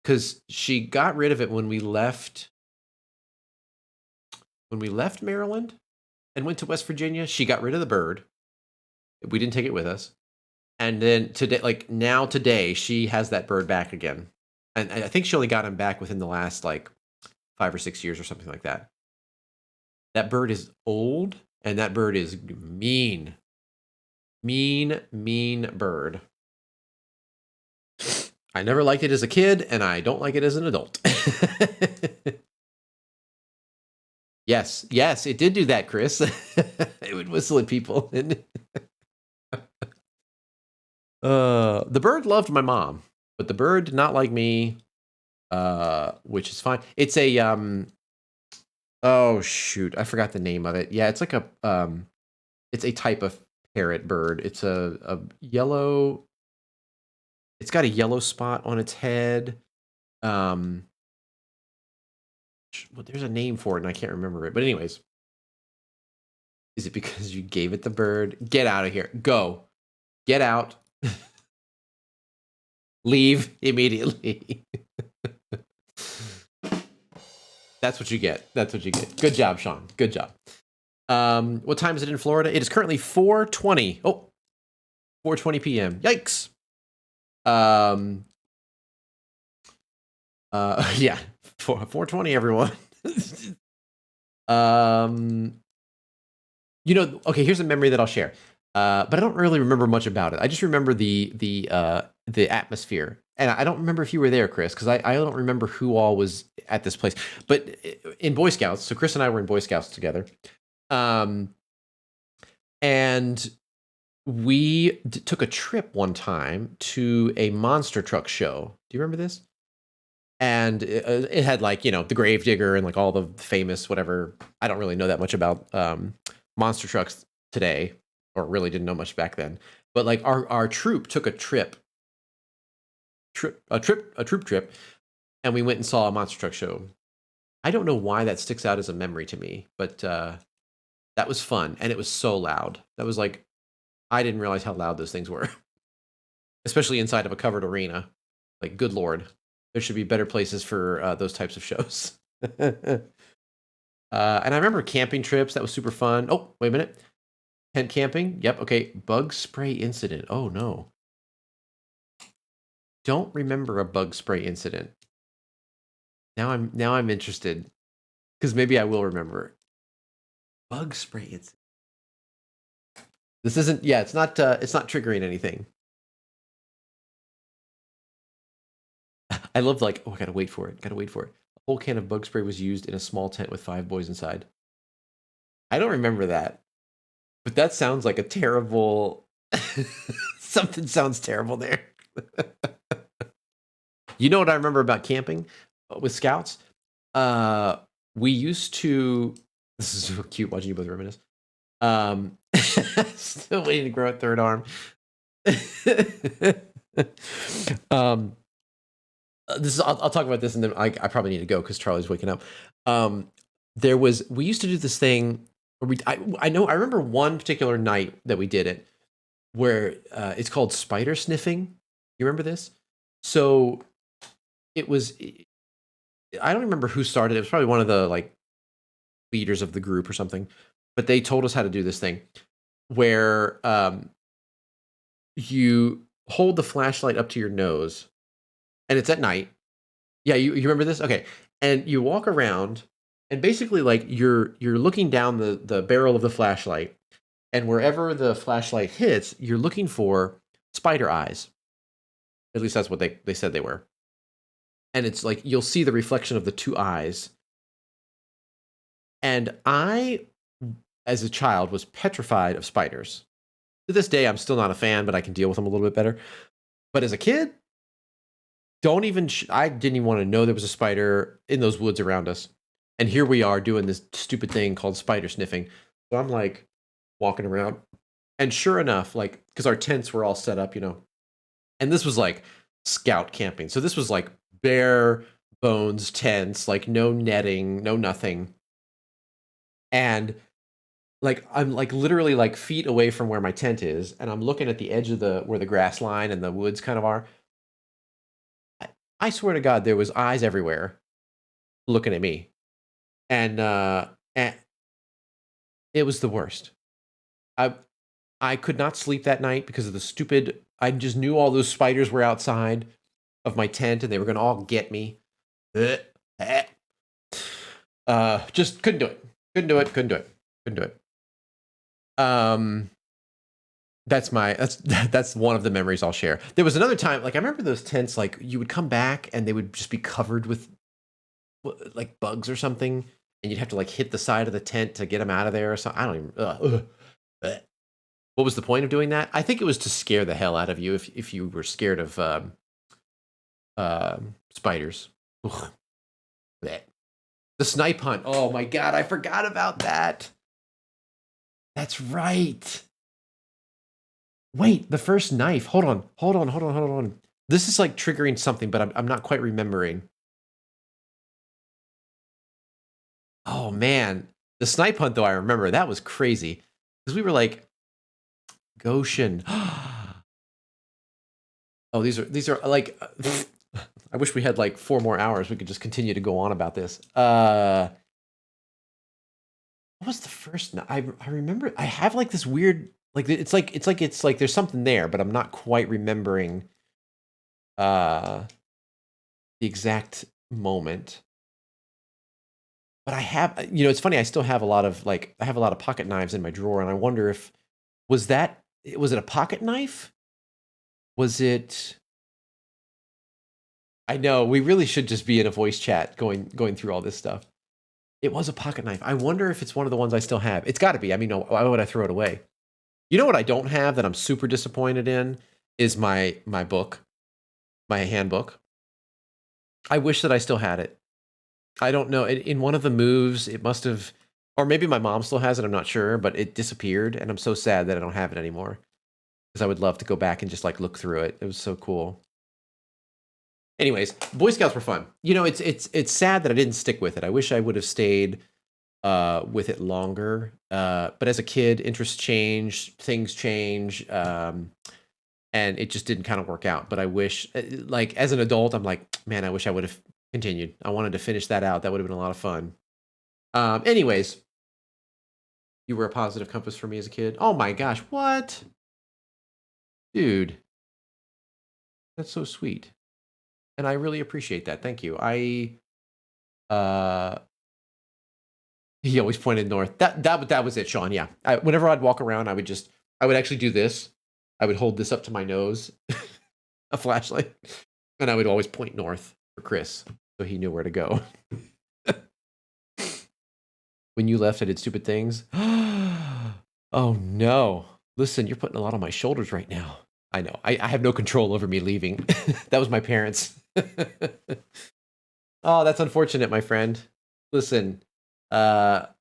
because she got rid of it when we left Maryland and went to West Virginia. She got rid of the bird. We didn't take it with us. And then today, like now today, she has that bird back again. And I think she only got him back within the last like 5 or 6 years or something like that. That bird is old, and that bird is mean. Mean bird. I never liked it as a kid, and I don't like it as an adult. Yes, it did do that, Chris. It would whistle at people. The bird loved my mom, but the bird did not like me, which is fine. It's a oh shoot, I forgot the name of it. Yeah, it's like it's a type of parrot bird. It's a yellow. It's got a yellow spot on its head. Well, there's a name for it, and I can't remember it. But anyways, is it because you gave it the bird? Get out of here. Go. Get out. Leave immediately. That's what you get. That's what you get. Good job, Sean. Good job. What time is it in Florida? It is currently 4:20. Oh, 4:20 p.m. Yikes. Yeah, 420, everyone. um, okay. Here's a memory that I'll share. But I don't really remember much about it. I just remember the atmosphere, and I don't remember if you were there, Chris, because I don't remember who all was at this place. But in Boy Scouts, so Chris and I were in Boy Scouts together, and we took a trip one time to a monster truck show. Do you remember this? And it had like the Gravedigger and like all the famous whatever. I don't really know that much about monster trucks today, or really didn't know much back then. But like our troop took a troop trip, and we went and saw a monster truck show. I don't know why that sticks out as a memory to me, but that was fun, and it was so loud. That was like, I didn't realize how loud those things were, especially inside of a covered arena. Like, good lord, there should be better places for those types of shows. And I remember camping trips. That was super fun. Oh, wait a minute. Tent camping. Yep. Okay. Bug spray incident. Oh no. Don't remember a bug spray incident. Now I'm interested, because maybe I will remember. Bug spray incident. This isn't. Yeah, it's not triggering anything. I love like, oh, I gotta wait for it. A whole can of bug spray was used in a small tent with 5 boys inside. I don't remember that, but that sounds like a terrible. Something sounds terrible there. You know what I remember about camping with scouts? We used to. This is so cute watching you both reminisce. Still waiting to grow a third arm. This is. I'll talk about this, and then I probably need to go because Charlie's waking up. We used to do this thing where I remember one particular night that we did it, where it's called spider sniffing. You remember this? So it was. I don't remember who started it. It was probably one of the like leaders of the group or something, but they told us how to do this thing where you hold the flashlight up to your nose, and it's at night. Yeah, you remember this? Okay. And you walk around, and basically like you're looking down the barrel of the flashlight, and wherever the flashlight hits, you're looking for spider eyes. At least that's what they said they were. And it's like you'll see the reflection of the 2 eyes. And I, as a child, was petrified of spiders. To this day, I'm still not a fan, but I can deal with them a little bit better. But as a kid, I didn't even want to know there was a spider in those woods around us. And here we are doing this stupid thing called spider sniffing. So I'm like walking around, and sure enough, like, because our tents were all set up, and this was like scout camping. So this was like bare bones tents, like no netting, no nothing. And like I'm like literally like feet away from where my tent is, and I'm looking at the edge of where the grass line and the woods kind of are. I swear to God, there was eyes everywhere looking at me. And it was the worst. I could not sleep that night because of the stupid. I just knew all those spiders were outside of my tent, and they were going to all get me. Just couldn't do it. That's one of the memories I'll share. There was another time, like I remember those tents, like you would come back and they would just be covered with like bugs or something, and you'd have to like hit the side of the tent to get them out of there or something. I don't even. What was the point of doing that? I think it was to scare the hell out of you if you were scared of spiders. Ugh. The snipe hunt. Oh my God, I forgot about that. That's right. Wait, the first knife. Hold on. This is like triggering something, but I'm not quite remembering. Oh man, the snipe hunt though, I remember that was crazy because we were like, Goshen. Oh, these are like. I wish we had like 4 more hours. We could just continue to go on about this. What was the first? I remember. I have like this weird. Like it's like there's something there, but I'm not quite remembering. The exact moment. But I have, it's funny. I still have a lot of I have a lot of pocket knives in my drawer, and I wonder if was it a pocket knife? Was it? I know we really should just be in a voice chat going through all this stuff. It was a pocket knife. I wonder if it's one of the ones I still have. It's got to be. I mean, no, why would I throw it away? You know what I don't have that I'm super disappointed in is my book, my handbook. I wish that I still had it. I don't know. In one of the moves, it must have, or maybe my mom still has it. I'm not sure, but it disappeared, and I'm so sad that I don't have it anymore because I would love to go back and just look through it. It was so cool. Anyways, Boy Scouts were fun. It's sad that I didn't stick with it. I wish I would have stayed with it longer. But as a kid, interests change, things change, and it just didn't kind of work out. But I wish, as an adult, I'm like, man, I wish I would have continued. I wanted to finish that out. That would have been a lot of fun. Anyways, you were a positive compass for me as a kid. Oh my gosh, what? Dude, that's so sweet. And I really appreciate that. Thank you. He always pointed north. That was it, Sean. Yeah. Whenever I'd walk around, I would actually do this. I would hold this up to my nose, a flashlight, and I would always point north for Chris, so he knew where to go. When you left, I did stupid things. Oh no! Listen, you're putting a lot on my shoulders right now. I know. I have no control over me leaving. That was my parents. Oh, that's unfortunate, my friend. Listen, what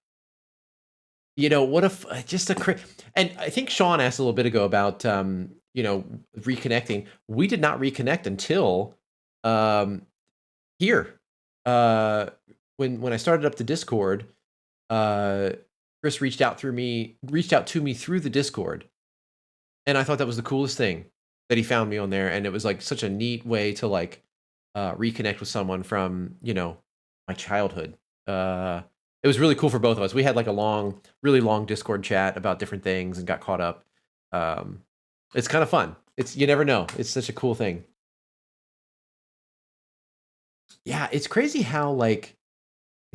if just and I think Sean asked a little bit ago about reconnecting. We did not reconnect until here. When I started up the Discord, Chris reached out to me through the Discord. And I thought that was the coolest thing that he found me on there. And it was such a neat way to reconnect with someone from, my childhood. It was really cool for both of us. We had a really long Discord chat about different things and got caught up. It's kind of fun. You never know. It's such a cool thing. Yeah, it's crazy how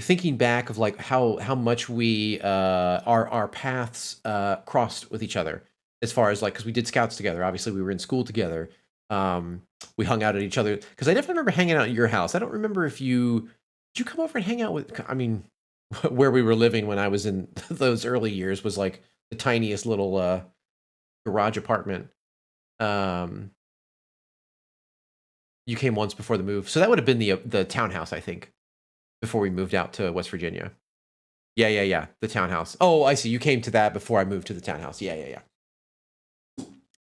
thinking back of how much we our paths crossed with each other. As far as because we did scouts together. Obviously, we were in school together. We hung out at each other because I definitely remember hanging out at your house. I don't remember if did you come over and hang out with. I mean, where we were living when I was in those early years was the tiniest little garage apartment. You came once before the move, so that would have been the townhouse, I think, before we moved out to West Virginia. Yeah, the townhouse. Oh, I see. You came to that before I moved to the townhouse. Yeah.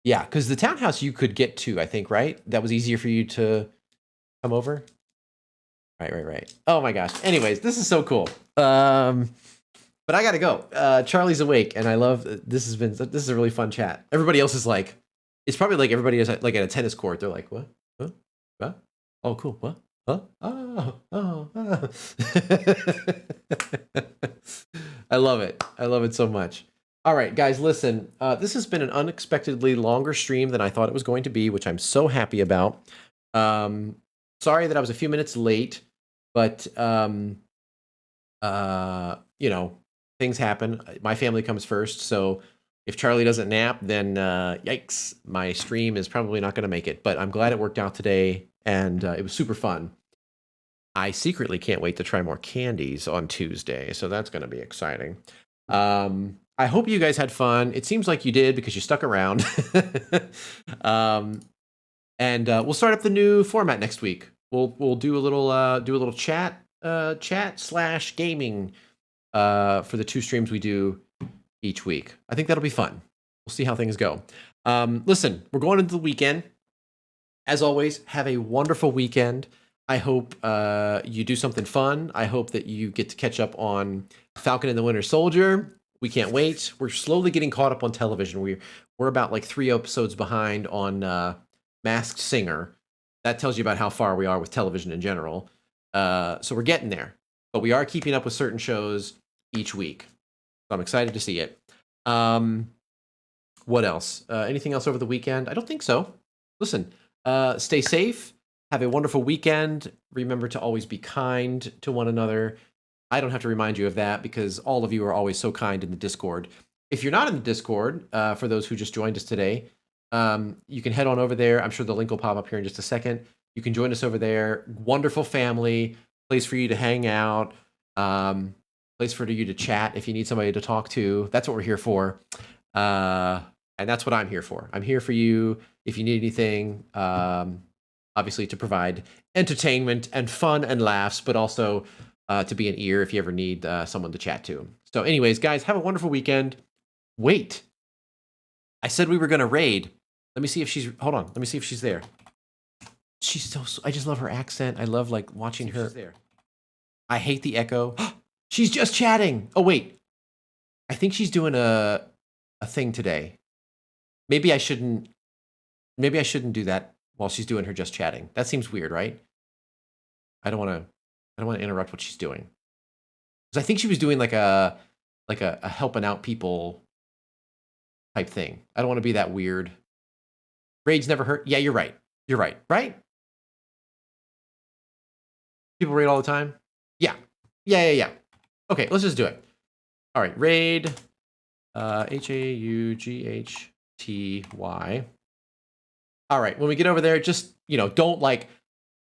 Yeah, because the townhouse you could get to, I think, right? That was easier for you to come over. Right. Oh my gosh. Anyways, this is so cool. But I gotta go. Charlie's awake, and I love this. This is a really fun chat. Everybody else is it's probably everybody is at a tennis court. They're like, what? Huh? What? Oh, cool. What? Huh? Oh. I love it. I love it so much. All right, guys, listen. This has been an unexpectedly longer stream than I thought it was going to be, which I'm so happy about. Sorry that I was a few minutes late, but things happen. My family comes first, so if Charlie doesn't nap, then yikes, my stream is probably not going to make it. But I'm glad it worked out today, and it was super fun. I secretly can't wait to try more candies on Tuesday, so that's going to be exciting. I hope you guys had fun. It seems like you did because you stuck around. And we'll start up the new format next week. We'll do a little chat / gaming for the 2 streams we do each week. I think that'll be fun. We'll see how things go. Listen, we're going into the weekend. As always, have a wonderful weekend. I hope you do something fun. I hope that you get to catch up on Falcon and the Winter Soldier. We can't wait. We're slowly getting caught up on television. We're about 3 episodes behind on Masked Singer. That tells you about how far we are with television in general. So we're getting there. But we are keeping up with certain shows each week. So I'm excited to see it. What else? Anything else over the weekend? I don't think so. Listen, stay safe. Have a wonderful weekend. Remember to always be kind to one another. I don't have to remind you of that because all of you are always so kind in the Discord. If you're not in the Discord, for those who just joined us today, you can head on over there. I'm sure the link will pop up here in just a second. You can join us over there. Wonderful family, place for you to hang out, place for you to chat if you need somebody to talk to. That's what we're here for. And that's what I'm here for. I'm here for you if you need anything, obviously to provide entertainment and fun and laughs, but also to be an ear if you ever need someone to chat to. So anyways, guys, have a wonderful weekend. Wait, I said we were going to raid. Let me see if she's, hold on. Let me see if she's there. She's so, I just love her accent. I love like watching her. There. I hate the echo. She's just chatting. Oh, wait. I think she's doing a thing today. Maybe I shouldn't do that while she's doing her just chatting. That seems weird, right? I don't want to interrupt what she's doing. Because I think she was doing like a helping out people type thing. I don't want to be that weird. Raids never hurt. Yeah, you're right. You're right. Right? People raid all the time? Yeah. Yeah. Okay, let's just do it. All right, raid. HAUGHTY. All right, when we get over there, just, don't like,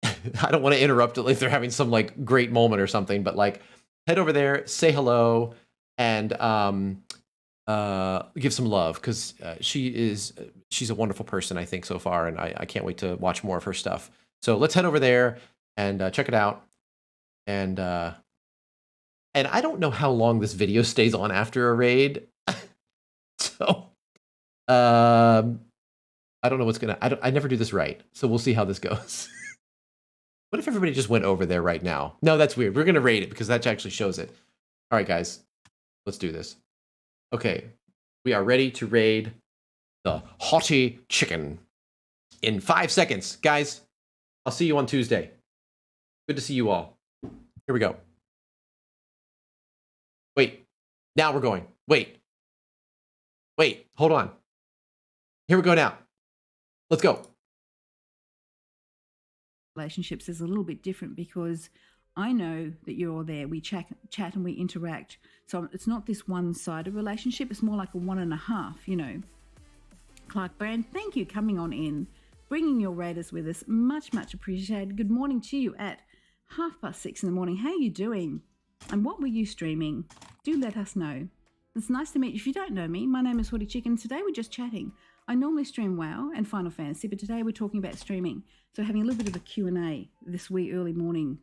I don't want to interrupt it if they're having some like great moment or something, but like head over there, say hello, and give some love because she's a wonderful person, I think, so far, and I can't wait to watch more of her stuff. So let's head over there and check it out. And I don't know how long this video stays on after a raid. So I don't know what's gonna. I never do this right, so we'll see how this goes. What if everybody just went over there right now? No, that's weird. We're gonna raid it because that actually shows it. All right, guys, let's do this. Okay, we are ready to raid the Haughty Chicken in 5 seconds, guys. I'll see you on Tuesday. Good to see you all. Here we go. Wait, now we're going. Wait, hold on. Here we go now. Let's go. Relationships is a little bit different because I know that you're all there. We chat and we interact. So it's not this one-sided relationship. It's more like a 1.5, Clark Brand, thank you coming on in, bringing your raiders with us. Much, much appreciated. Good morning to you at 6:30 in the morning. How are you doing? And what were you streaming? Do let us know. It's nice to meet you. If you don't know me, my name is Haughty Chicken. Today we're just chatting. I normally stream WoW and Final Fantasy, but today we're talking about streaming. So having a little bit of a Q&A this wee early morning